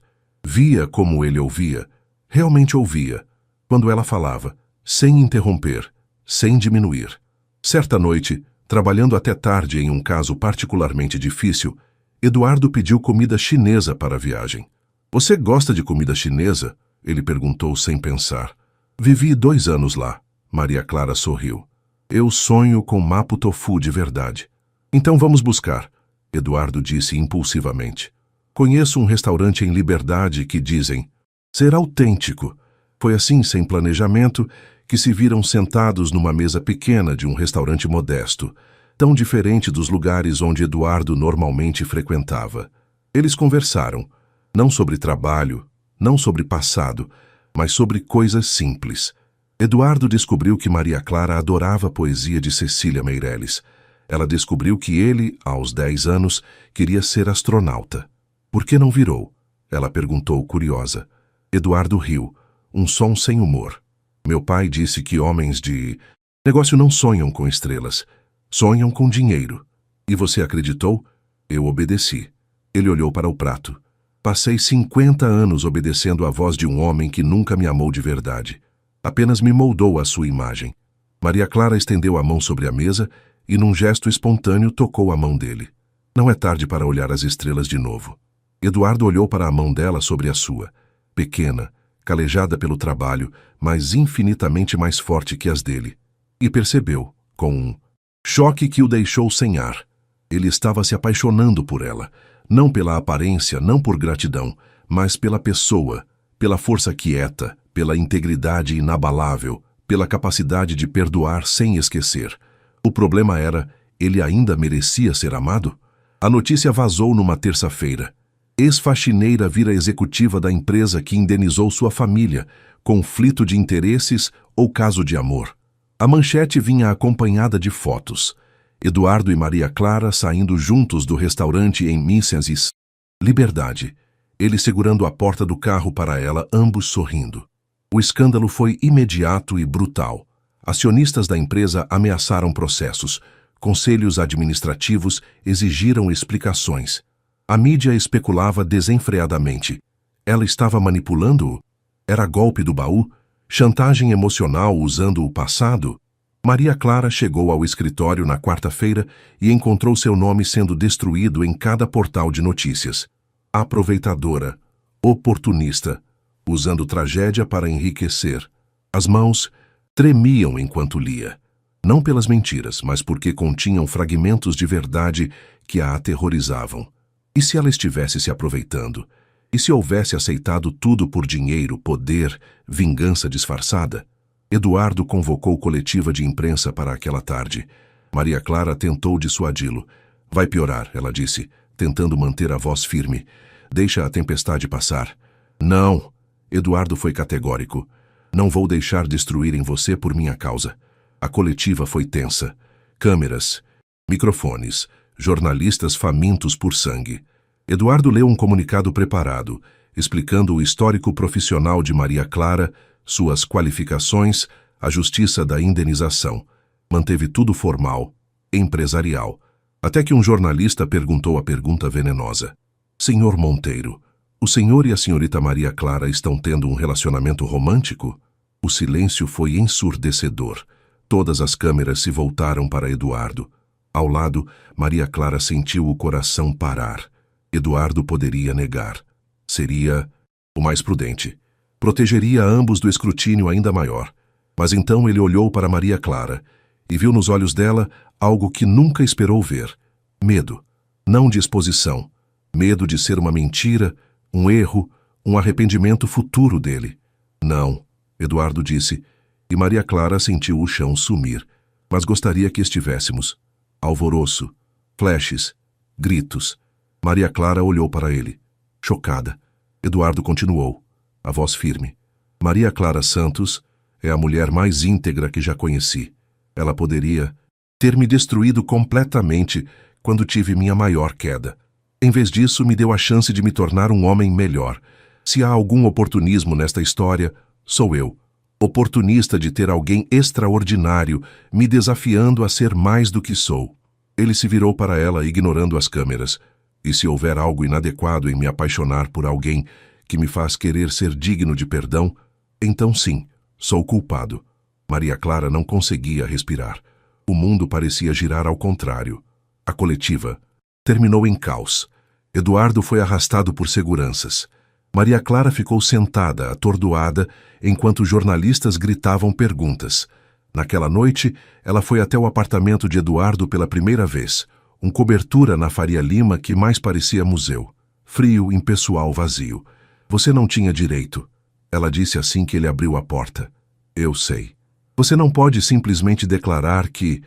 Via como ele ouvia, realmente ouvia, quando ela falava, sem interromper, sem diminuir. Certa noite, trabalhando até tarde em um caso particularmente difícil, Eduardo pediu comida chinesa para a viagem. Você gosta de comida chinesa? Ele perguntou sem pensar. Vivi 2 anos lá. Maria Clara sorriu. Eu sonho com mapo tofu de verdade. Então vamos buscar, Eduardo disse impulsivamente. Conheço um restaurante em Liberdade que dizem, ser autêntico. Foi assim, sem planejamento, que se viram sentados numa mesa pequena de um restaurante modesto, tão diferente dos lugares onde Eduardo normalmente frequentava. Eles conversaram, não sobre trabalho, não sobre passado, mas sobre coisas simples. Eduardo descobriu que Maria Clara adorava a poesia de Cecília Meirelles. Ela descobriu que ele, aos 10 anos, queria ser astronauta. Por que não virou? Ela perguntou, curiosa. Eduardo riu. Um som sem humor. Meu pai disse que homens de negócio não sonham com estrelas, sonham com dinheiro. E você acreditou? Eu obedeci. Ele olhou para o prato. Passei 50 anos obedecendo à voz de um homem que nunca me amou de verdade. Apenas me moldou à sua imagem. Maria Clara estendeu a mão sobre a mesa e, num gesto espontâneo, tocou a mão dele. Não é tarde para olhar as estrelas de novo. Eduardo olhou para a mão dela sobre a sua, pequena, calejada pelo trabalho, mas infinitamente mais forte que as dele, e percebeu, com um choque que o deixou sem ar. Ele estava se apaixonando por ela, não pela aparência, não por gratidão, mas pela pessoa, pela força quieta, pela integridade inabalável, pela capacidade de perdoar sem esquecer. O problema era, ele ainda merecia ser amado? A notícia vazou numa terça-feira. Ex-faxineira vira executiva da empresa que indenizou sua família, conflito de interesses ou caso de amor. A manchete vinha acompanhada de fotos. Eduardo e Maria Clara saindo juntos do restaurante em Mississauga. Liberdade. Ele segurando a porta do carro para ela, ambos sorrindo. O escândalo foi imediato e brutal. Acionistas da empresa ameaçaram processos. Conselhos administrativos exigiram explicações. A mídia especulava desenfreadamente. Ela estava manipulando-o? Era golpe do baú? Chantagem emocional usando o passado? Maria Clara chegou ao escritório na quarta-feira e encontrou seu nome sendo destruído em cada portal de notícias. aproveitadora, oportunista, usando tragédia para enriquecer. As mãos tremiam enquanto lia, não pelas mentiras, mas porque continham fragmentos de verdade que a aterrorizavam. E se ela estivesse se aproveitando? E se houvesse aceitado tudo por dinheiro, poder, vingança disfarçada? Eduardo convocou coletiva de imprensa para aquela tarde. Maria Clara tentou dissuadi-lo. Vai piorar, ela disse, tentando manter a voz firme. Deixa a tempestade passar. Não, Eduardo foi categórico. Não vou deixar destruírem você por minha causa. A coletiva foi tensa. Câmeras, microfones, jornalistas famintos por sangue. Eduardo leu um comunicado preparado, explicando o histórico profissional de Maria Clara, suas qualificações, a justiça da indenização. Manteve tudo formal, empresarial, até que um jornalista perguntou a pergunta venenosa. Senhor Monteiro, o senhor e a senhorita Maria Clara estão tendo um relacionamento romântico? O silêncio foi ensurdecedor. Todas as câmeras se voltaram para Eduardo. Ao lado, Maria Clara sentiu o coração parar. Eduardo poderia negar. Seria o mais prudente. Protegeria ambos do escrutínio ainda maior. Mas então ele olhou para Maria Clara e viu nos olhos dela algo que nunca esperou ver. Medo, não de exposição. Medo de ser uma mentira, um erro, um arrependimento futuro dele. Não, Eduardo disse, e Maria Clara sentiu o chão sumir. Mas gostaria que estivéssemos. Alvoroço, flashes, gritos. Maria Clara olhou para ele, chocada. Eduardo continuou, a voz firme. Maria Clara Santos é a mulher mais íntegra que já conheci. Ela poderia ter me destruído completamente quando tive minha maior queda. Em vez disso, me deu a chance de me tornar um homem melhor. Se há algum oportunismo nesta história, sou eu. Oportunista de ter alguém extraordinário me desafiando a ser mais do que sou. Ele se virou para ela, ignorando as câmeras. E se houver algo inadequado em me apaixonar por alguém que me faz querer ser digno de perdão, então sim, sou culpado. Maria Clara não conseguia respirar. O mundo parecia girar ao contrário. A coletiva terminou em caos. Eduardo foi arrastado por seguranças. Maria Clara ficou sentada, atordoada, enquanto jornalistas gritavam perguntas. Naquela noite, ela foi até o apartamento de Eduardo pela primeira vez. Cobertura na Faria Lima que mais parecia museu. Frio, impessoal, vazio. Você não tinha direito. Ela disse assim que ele abriu a porta. Eu sei. Você não pode simplesmente declarar que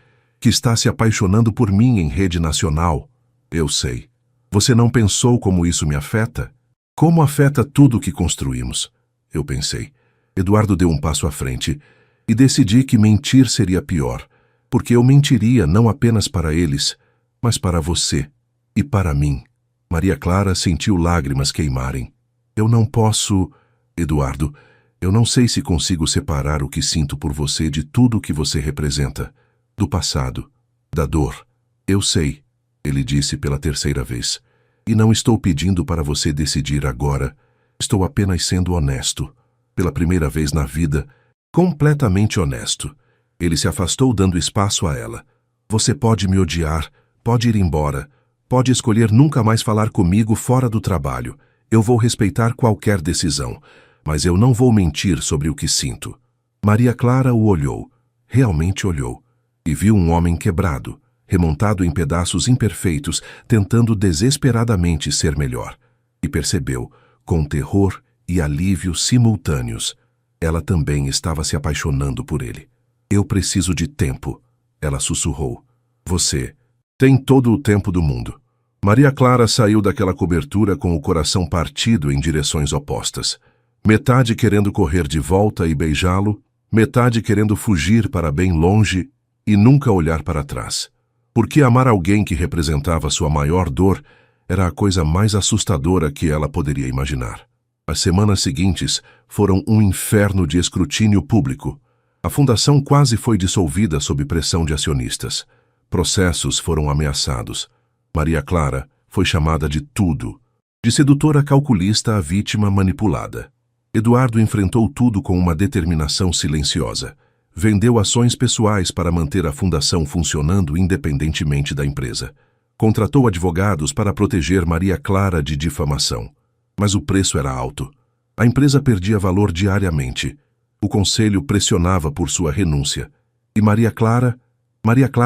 está se apaixonando por mim em rede nacional. Eu sei. Você não pensou como isso me afeta? Como afeta tudo o que construímos? Eu pensei. Eduardo deu um passo à frente e decidi que mentir seria pior, porque eu mentiria não apenas para eles, mas para você e para mim. Maria Clara sentiu lágrimas queimarem. Eu não posso... Eduardo, eu não sei se consigo separar o que sinto por você de tudo o que você representa. Do passado, da dor. Eu sei, ele disse pela terceira vez. E não estou pedindo para você decidir agora. Estou apenas sendo honesto. Pela primeira vez na vida, completamente honesto. Ele se afastou dando espaço a ela. Você pode me odiar, pode ir embora, pode escolher nunca mais falar comigo fora do trabalho. Eu vou respeitar qualquer decisão, mas eu não vou mentir sobre o que sinto. Maria Clara o olhou, realmente olhou, e viu um homem quebrado, remontado em pedaços imperfeitos, tentando desesperadamente ser melhor. E percebeu, com terror e alívio simultâneos, ela também estava se apaixonando por ele. Eu preciso de tempo, ela sussurrou. Você tem todo o tempo do mundo. Maria Clara saiu daquela cobertura com o coração partido em direções opostas. Metade querendo correr de volta e beijá-lo, metade querendo fugir para bem longe e nunca olhar para trás. Porque amar alguém que representava sua maior dor era a coisa mais assustadora que ela poderia imaginar. As semanas seguintes foram um inferno de escrutínio público. A fundação quase foi dissolvida sob pressão de acionistas. Processos foram ameaçados. Maria Clara foi chamada de tudo. De sedutora calculista a vítima manipulada. Eduardo enfrentou tudo com uma determinação silenciosa. Vendeu ações pessoais para manter a fundação funcionando independentemente da empresa. Contratou advogados para proteger Maria Clara de difamação. Mas o preço era alto. A empresa perdia valor diariamente. O conselho pressionava por sua renúncia. E Maria Clara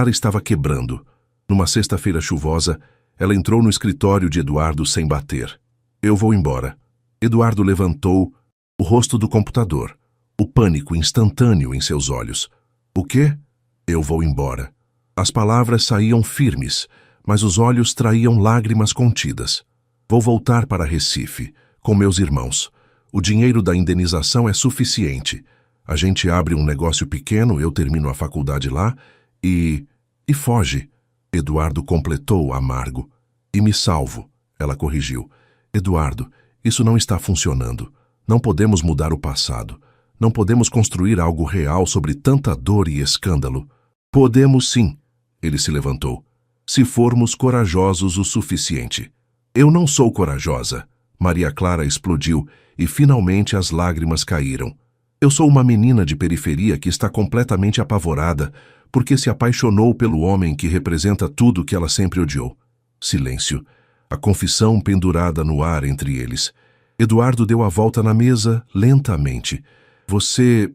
estava quebrando. Numa sexta-feira chuvosa, ela entrou no escritório de Eduardo sem bater. Eu vou embora. Eduardo levantou o rosto do computador. O pânico instantâneo em seus olhos. O quê? Eu vou embora. As palavras saíam firmes, mas os olhos traíam lágrimas contidas. Vou voltar para Recife, com meus irmãos. O dinheiro da indenização é suficiente. A gente abre um negócio pequeno, eu termino a faculdade lá e foge. Eduardo completou amargo. E me salvo, ela corrigiu. Eduardo, isso não está funcionando. Não podemos mudar o passado. Não podemos construir algo real sobre tanta dor e escândalo. Podemos sim, ele se levantou. Se formos corajosos o suficiente. Eu não sou corajosa. Maria Clara explodiu e finalmente as lágrimas caíram. Eu sou uma menina de periferia que está completamente apavorada porque se apaixonou pelo homem que representa tudo que ela sempre odiou. Silêncio. A confissão pendurada no ar entre eles. Eduardo deu a volta na mesa lentamente. Você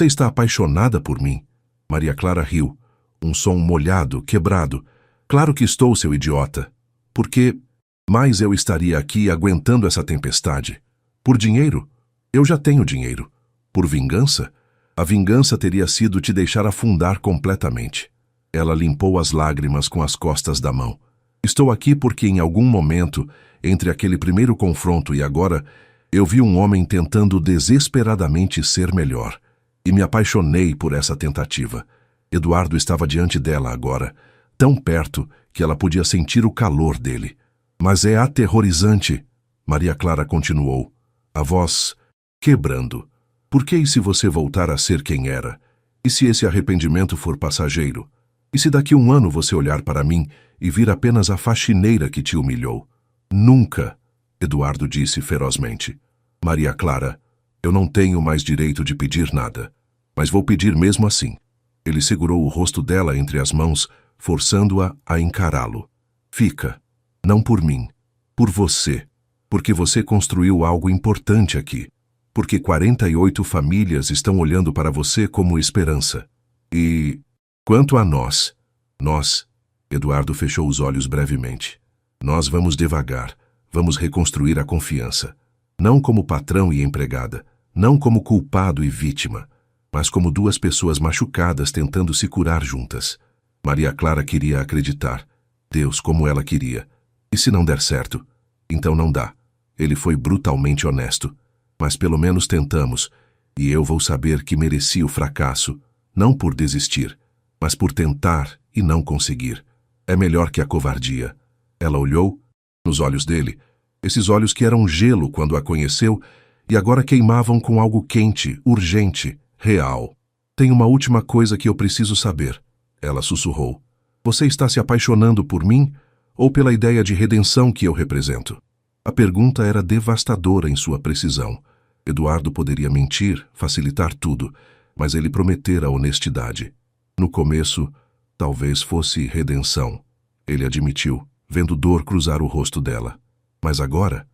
está apaixonada por mim? Maria Clara riu. Um som molhado, quebrado. Claro que estou, seu idiota. Por que mais eu estaria aqui aguentando essa tempestade? Por dinheiro? Eu já tenho dinheiro. Por vingança? A vingança teria sido te deixar afundar completamente. Ela limpou as lágrimas com as costas da mão. Estou aqui porque em algum momento, entre aquele primeiro confronto e agora, eu vi um homem tentando desesperadamente ser melhor. E me apaixonei por essa tentativa. Eduardo estava diante dela agora, tão perto que ela podia sentir o calor dele. Mas é aterrorizante, Maria Clara continuou, a voz quebrando. Por que e se você voltar a ser quem era? E se esse arrependimento for passageiro? E se daqui um ano você olhar para mim e vir apenas a faxineira que te humilhou? Nunca, Eduardo disse ferozmente. Maria Clara, eu não tenho mais direito de pedir nada, mas vou pedir mesmo assim. Ele segurou o rosto dela entre as mãos, forçando-a a encará-lo. Fica. Não por mim. Por você. Porque você construiu algo importante aqui. Porque 48 famílias estão olhando para você como esperança. E quanto a nós, Eduardo fechou os olhos brevemente. Nós vamos devagar, vamos reconstruir a confiança. Não como patrão e empregada, não como culpado e vítima, mas como duas pessoas machucadas tentando se curar juntas. Maria Clara queria acreditar. Deus, como ela queria. E se não der certo? Então não dá. Ele foi brutalmente honesto. Mas pelo menos tentamos, e eu vou saber que mereci o fracasso, não por desistir, mas por tentar e não conseguir. É melhor que a covardia. Ela olhou nos olhos dele, esses olhos que eram gelo quando a conheceu e agora queimavam com algo quente, urgente, real. Tem uma última coisa que eu preciso saber, ela sussurrou. Você está se apaixonando por mim ou pela ideia de redenção que eu represento? A pergunta era devastadora em sua precisão. Eduardo poderia mentir, facilitar tudo, mas ele prometera honestidade. No começo, talvez fosse redenção. Ele admitiu, vendo dor cruzar o rosto dela. Mas agora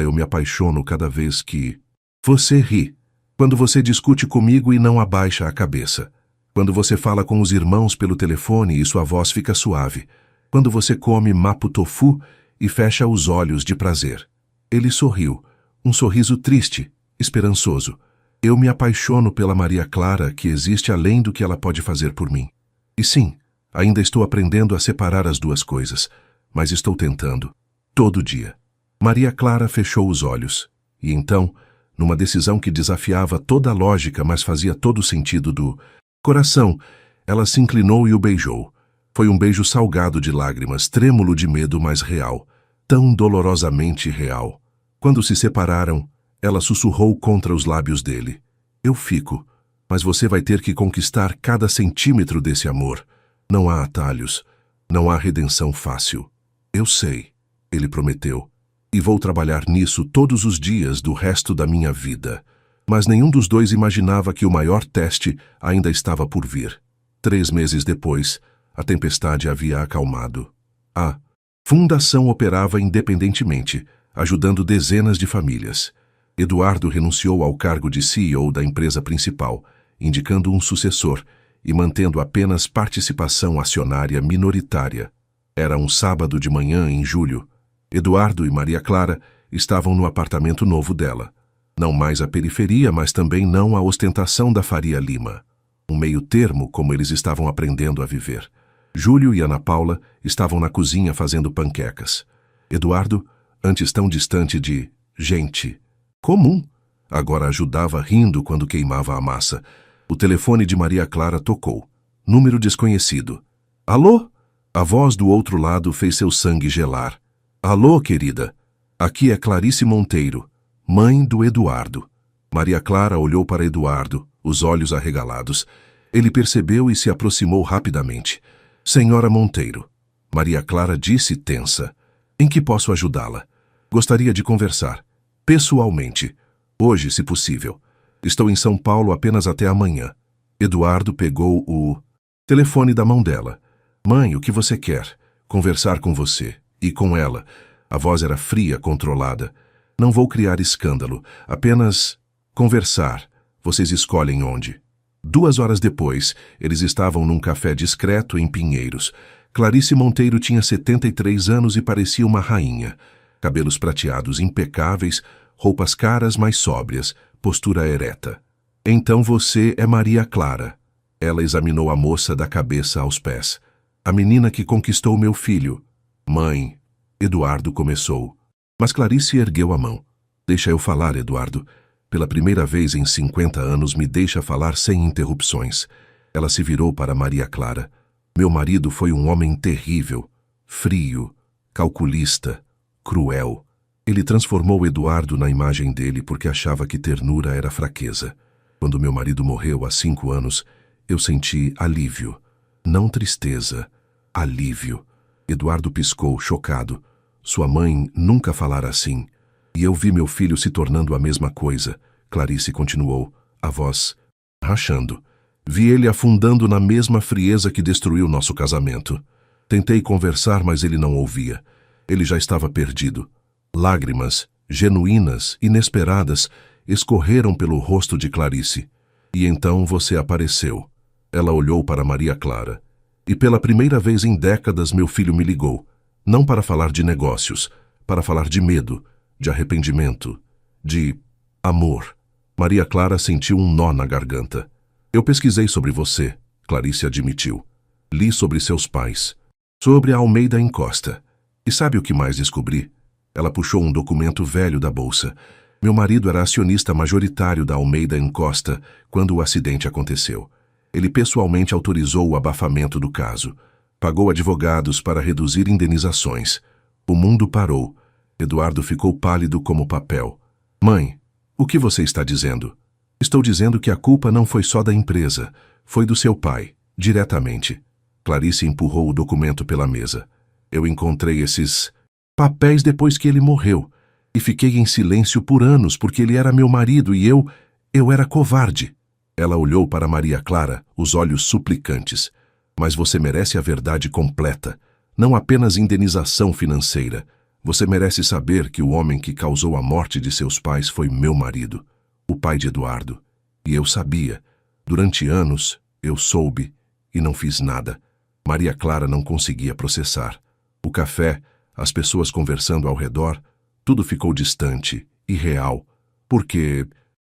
eu me apaixono cada vez que... Você ri. Quando você discute comigo e não abaixa a cabeça. Quando você fala com os irmãos pelo telefone e sua voz fica suave. Quando você come mapo tofu e fecha os olhos de prazer. Ele sorriu, um sorriso triste, esperançoso. Eu me apaixono pela Maria Clara que existe além do que ela pode fazer por mim. E sim, ainda estou aprendendo a separar as duas coisas, mas estou tentando, todo dia. Maria Clara fechou os olhos, e então, numa decisão que desafiava toda a lógica, mas fazia todo o sentido do coração, ela se inclinou e o beijou. Foi um beijo salgado de lágrimas, trêmulo de medo, mas real, tão dolorosamente real. Quando se separaram, ela sussurrou contra os lábios dele. Eu fico, mas você vai ter que conquistar cada centímetro desse amor. Não há atalhos, não há redenção fácil. Eu sei, ele prometeu, e vou trabalhar nisso todos os dias do resto da minha vida. Mas nenhum dos dois imaginava que o maior teste ainda estava por vir. 3 meses depois, a tempestade havia acalmado. A fundação operava independentemente, ajudando dezenas de famílias. Eduardo renunciou ao cargo de CEO da empresa principal, indicando um sucessor e mantendo apenas participação acionária minoritária. Era um sábado de manhã em julho. Eduardo e Maria Clara estavam no apartamento novo dela. Não mais a periferia, mas também não a ostentação da Faria Lima. Um meio termo como eles estavam aprendendo a viver. Júlio e Ana Paula estavam na cozinha fazendo panquecas. Eduardo, antes tão distante de gente comum, agora ajudava rindo quando queimava a massa. O telefone de Maria Clara tocou. Número desconhecido. Alô? A voz do outro lado fez seu sangue gelar. Alô, querida. Aqui é Clarice Monteiro, mãe do Eduardo. Maria Clara olhou para Eduardo, os olhos arregalados. Ele percebeu e se aproximou rapidamente. Senhora Monteiro. Maria Clara disse tensa. Em que posso ajudá-la? Gostaria de conversar. Pessoalmente. Hoje, se possível. Estou em São Paulo apenas até amanhã. Eduardo pegou o telefone da mão dela. Mãe, o que você quer? Conversar com você. E com ela. A voz era fria, controlada. Não vou criar escândalo. Apenas conversar. Vocês escolhem onde. 2 horas depois, eles estavam num café discreto em Pinheiros. Clarice Monteiro tinha 73 anos e parecia uma rainha. Cabelos prateados impecáveis, roupas caras mas sóbrias, postura ereta. Então você é Maria Clara. Ela examinou a moça da cabeça aos pés. A menina que conquistou meu filho. Mãe, Eduardo começou. Mas Clarice ergueu a mão. Deixa eu falar, Eduardo. Pela primeira vez em 50 anos me deixa falar sem interrupções. Ela se virou para Maria Clara. Meu marido foi um homem terrível, frio, calculista, cruel. Ele transformou Eduardo na imagem dele porque achava que ternura era fraqueza. Quando meu marido morreu há 5 anos, eu senti alívio. Não tristeza, alívio. Eduardo piscou, chocado. Sua mãe nunca falara assim. E eu vi meu filho se tornando a mesma coisa. Clarice continuou, a voz rachando. Vi ele afundando na mesma frieza que destruiu nosso casamento. Tentei conversar, mas ele não ouvia. Ele já estava perdido. Lágrimas, genuínas, inesperadas, escorreram pelo rosto de Clarice. E então você apareceu. Ela olhou para Maria Clara. E pela primeira vez em décadas meu filho me ligou. Não para falar de negócios, para falar de medo, de arrependimento, de amor. Maria Clara sentiu um nó na garganta. Eu pesquisei sobre você, Clarice admitiu. Li sobre seus pais, sobre a Almeida Encosta. E sabe o que mais descobri? Ela puxou um documento velho da bolsa. Meu marido era acionista majoritário da Almeida Encosta quando o acidente aconteceu. Ele pessoalmente autorizou o abafamento do caso. Pagou advogados para reduzir indenizações. O mundo parou. Eduardo ficou pálido como papel. Mãe, o que você está dizendo? Estou dizendo que a culpa não foi só da empresa. Foi do seu pai, diretamente. Clarice empurrou o documento pela mesa. Eu encontrei esses papéis depois que ele morreu. E fiquei em silêncio por anos porque ele era meu marido e eu era covarde. Ela olhou para Maria Clara, os olhos suplicantes. Mas você merece a verdade completa, não apenas indenização financeira. Você merece saber que o homem que causou a morte de seus pais foi meu marido, o pai de Eduardo. E eu sabia. Durante anos, eu soube e não fiz nada. Maria Clara não conseguia processar. O café, as pessoas conversando ao redor, tudo ficou distante, irreal. Por que...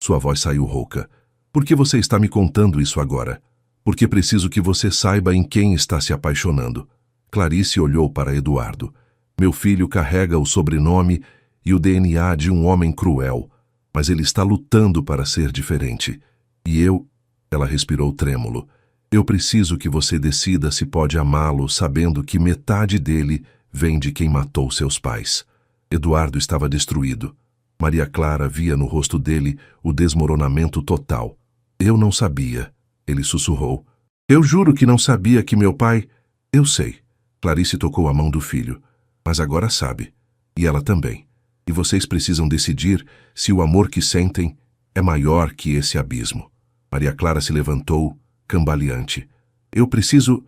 Sua voz saiu rouca. Por que você está me contando isso agora? Porque preciso que você saiba em quem está se apaixonando. Clarice olhou para Eduardo. Meu filho carrega o sobrenome e o DNA de um homem cruel, mas ele está lutando para ser diferente. E eu... Ela respirou trêmulo. Eu preciso que você decida se pode amá-lo sabendo que metade dele vem de quem matou seus pais. Eduardo estava destruído. Maria Clara via no rosto dele o desmoronamento total. Eu não sabia. Ele sussurrou. Eu juro que não sabia que meu pai... Eu sei. Clarice tocou a mão do filho. Mas agora sabe. E ela também. E vocês precisam decidir se o amor que sentem é maior que esse abismo. Maria Clara se levantou, cambaleante. Eu preciso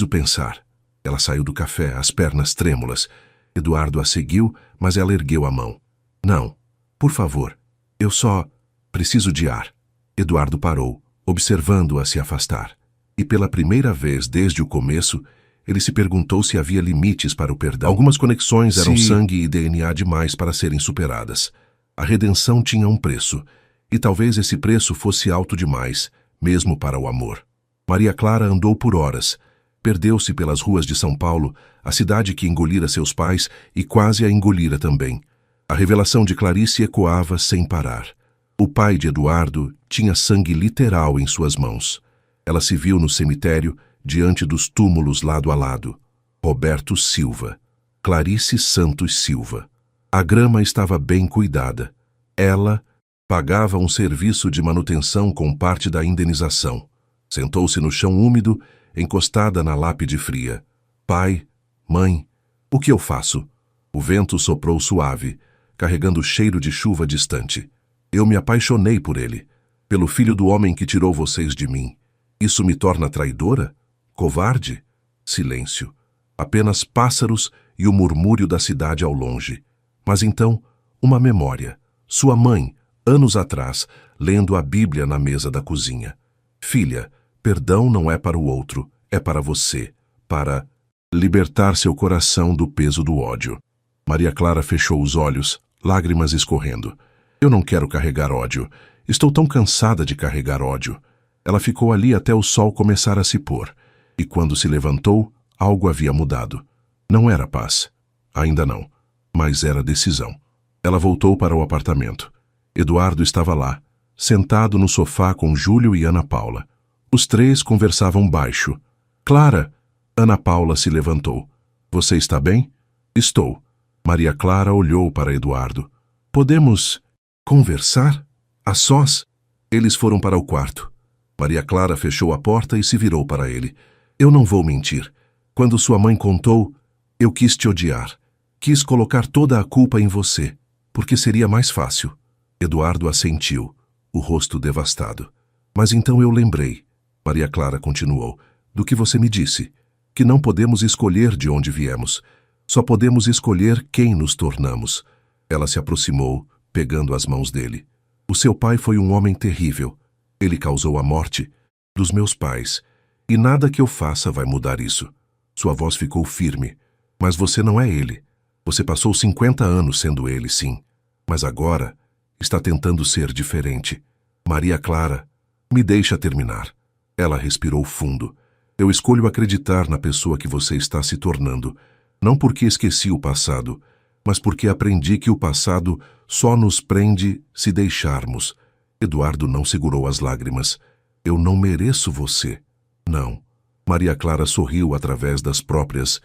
pensar. Ela saiu do café, as pernas trêmulas. Eduardo a seguiu, mas ela ergueu a mão. Não, por favor, eu só preciso de ar. Eduardo parou, observando-a se afastar. E pela primeira vez desde o começo, ele se perguntou se havia limites para o perdão. Algumas conexões eram sangue e DNA demais para serem superadas. A redenção tinha um preço, e talvez esse preço fosse alto demais, mesmo para o amor. Maria Clara andou por horas. Perdeu-se pelas ruas de São Paulo, a cidade que engolira seus pais e quase a engolira também. A revelação de Clarice ecoava sem parar. O pai de Eduardo tinha sangue literal em suas mãos. Ela se viu no cemitério, diante dos túmulos lado a lado. Roberto Silva. Clarice Santos Silva. A grama estava bem cuidada. Ela pagava um serviço de manutenção com parte da indenização. Sentou-se no chão úmido, encostada na lápide fria. Pai, mãe, o que eu faço? O vento soprou suave, carregando o cheiro de chuva distante. Eu me apaixonei por ele, pelo filho do homem que tirou vocês de mim. Isso me torna traidora? Covarde? Silêncio. Apenas pássaros e o murmúrio da cidade ao longe. Mas então, uma memória. Sua mãe, anos atrás, lendo a Bíblia na mesa da cozinha. Filha, perdão não é para o outro, é para você, para libertar seu coração do peso do ódio. Maria Clara fechou os olhos, lágrimas escorrendo. Eu não quero carregar ódio. Estou tão cansada de carregar ódio. Ela ficou ali até o sol começar a se pôr. E quando se levantou, algo havia mudado. Não era paz. Ainda não. Mas era decisão. Ela voltou para o apartamento. Eduardo estava lá, sentado no sofá com Júlio e Ana Paula. Os três conversavam baixo. Clara! Ana Paula se levantou. Você está bem? Estou. Maria Clara olhou para Eduardo. Podemos conversar? A sós? Eles foram para o quarto. Maria Clara fechou a porta e se virou para ele. Eu não vou mentir. Quando sua mãe contou, eu quis te odiar. Quis colocar toda a culpa em você, porque seria mais fácil. Eduardo assentiu, o rosto devastado. Mas então eu lembrei, Maria Clara continuou, do que você me disse, que não podemos escolher de onde viemos. Só podemos escolher quem nos tornamos. Ela se aproximou, pegando as mãos dele. O seu pai foi um homem terrível. Ele causou a morte dos meus pais. E nada que eu faça vai mudar isso. Sua voz ficou firme. Mas você não é ele. Você passou 50 anos sendo ele, sim. Mas agora está tentando ser diferente. Maria Clara, me deixa terminar. Ela respirou fundo. Eu escolho acreditar na pessoa que você está se tornando. Não porque esqueci o passado, mas porque aprendi que o passado só nos prende se deixarmos. Eduardo não segurou as lágrimas. Eu não mereço você. Não. Maria Clara sorriu através das próprias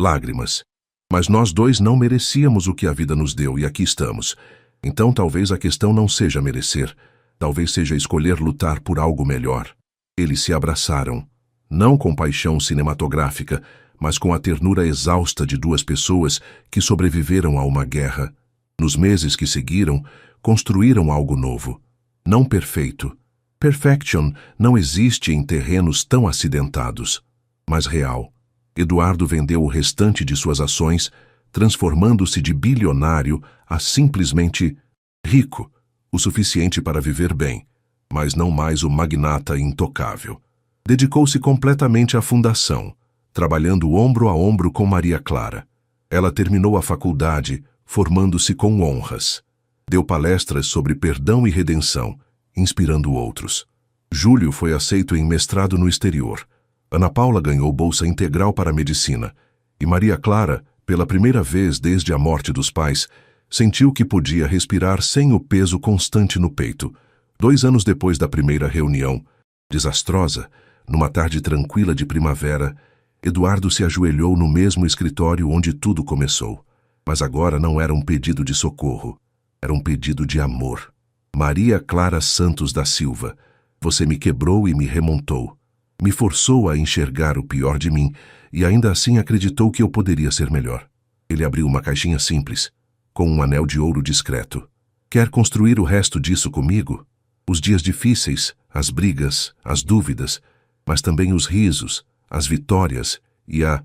lágrimas. Mas nós dois não merecíamos o que a vida nos deu e aqui estamos. Então talvez a questão não seja merecer. Talvez seja escolher lutar por algo melhor. Eles se abraçaram. Não com paixão cinematográfica, mas com a ternura exausta de duas pessoas que sobreviveram a uma guerra. Nos meses que seguiram, construíram algo novo. Não perfeito. Perfection não existe em terrenos tão acidentados, mas real. Eduardo vendeu o restante de suas ações, transformando-se de bilionário a simplesmente rico, o suficiente para viver bem, mas não mais o magnata intocável. Dedicou-se completamente à fundação, trabalhando ombro a ombro com Maria Clara. Ela terminou a faculdade, formando-se com honras. Deu palestras sobre perdão e redenção, inspirando outros. Júlio foi aceito em mestrado no exterior. Ana Paula ganhou bolsa integral para a medicina. E Maria Clara, pela primeira vez desde a morte dos pais, sentiu que podia respirar sem o peso constante no peito. 2 anos depois da primeira reunião, desastrosa, numa tarde tranquila de primavera, Eduardo se ajoelhou no mesmo escritório onde tudo começou. Mas agora não era um pedido de socorro. Era um pedido de amor. Maria Clara Santos da Silva, você me quebrou e me remontou. Me forçou a enxergar o pior de mim e ainda assim acreditou que eu poderia ser melhor. Ele abriu uma caixinha simples, com um anel de ouro discreto. Quer construir o resto disso comigo? Os dias difíceis, as brigas, as dúvidas, mas também os risos, as vitórias e a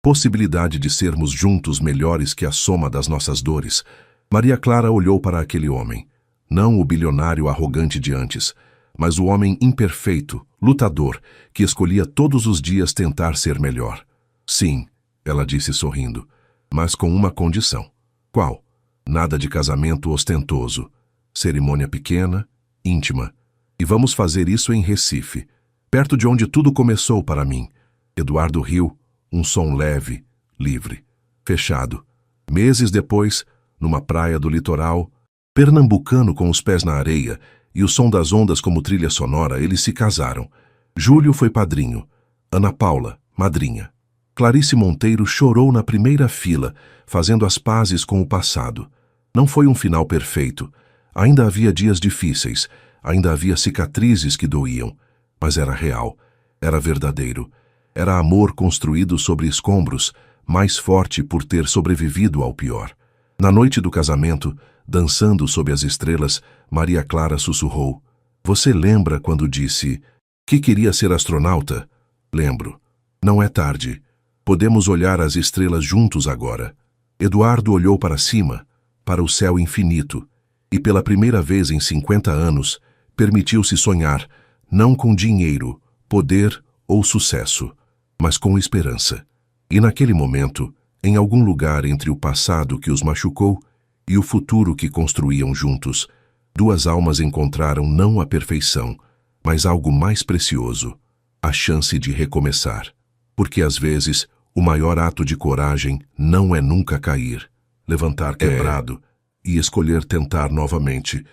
possibilidade de sermos juntos melhores que a soma das nossas dores, Maria Clara olhou para aquele homem, não o bilionário arrogante de antes, mas o homem imperfeito, lutador, que escolhia todos os dias tentar ser melhor. Sim, ela disse sorrindo, mas com uma condição. Qual? Nada de casamento ostentoso. Cerimônia pequena, íntima. E vamos fazer isso em Recife, perto de onde tudo começou para mim. Eduardo Rio, um som leve, livre, fechado. Meses depois, numa praia do litoral, pernambucano com os pés na areia e o som das ondas como trilha sonora, eles se casaram. Júlio foi padrinho, Ana Paula, madrinha. Clarice Monteiro chorou na primeira fila, fazendo as pazes com o passado. Não foi um final perfeito. Ainda havia dias difíceis, ainda havia cicatrizes que doíam, mas era real, era verdadeiro. Era amor construído sobre escombros, mais forte por ter sobrevivido ao pior. Na noite do casamento, dançando sob as estrelas, Maria Clara sussurrou: "Você lembra quando disse que queria ser astronauta?" "Lembro. Não é tarde. Podemos olhar as estrelas juntos agora." Eduardo olhou para cima, para o céu infinito, e pela primeira vez em 50 anos, permitiu-se sonhar, não com dinheiro, poder ou sucesso, mas com esperança. E naquele momento, em algum lugar entre o passado que os machucou e o futuro que construíam juntos, duas almas encontraram não a perfeição, mas algo mais precioso, a chance de recomeçar. Porque às vezes, o maior ato de coragem não é nunca cair, levantar quebrado e escolher tentar novamente,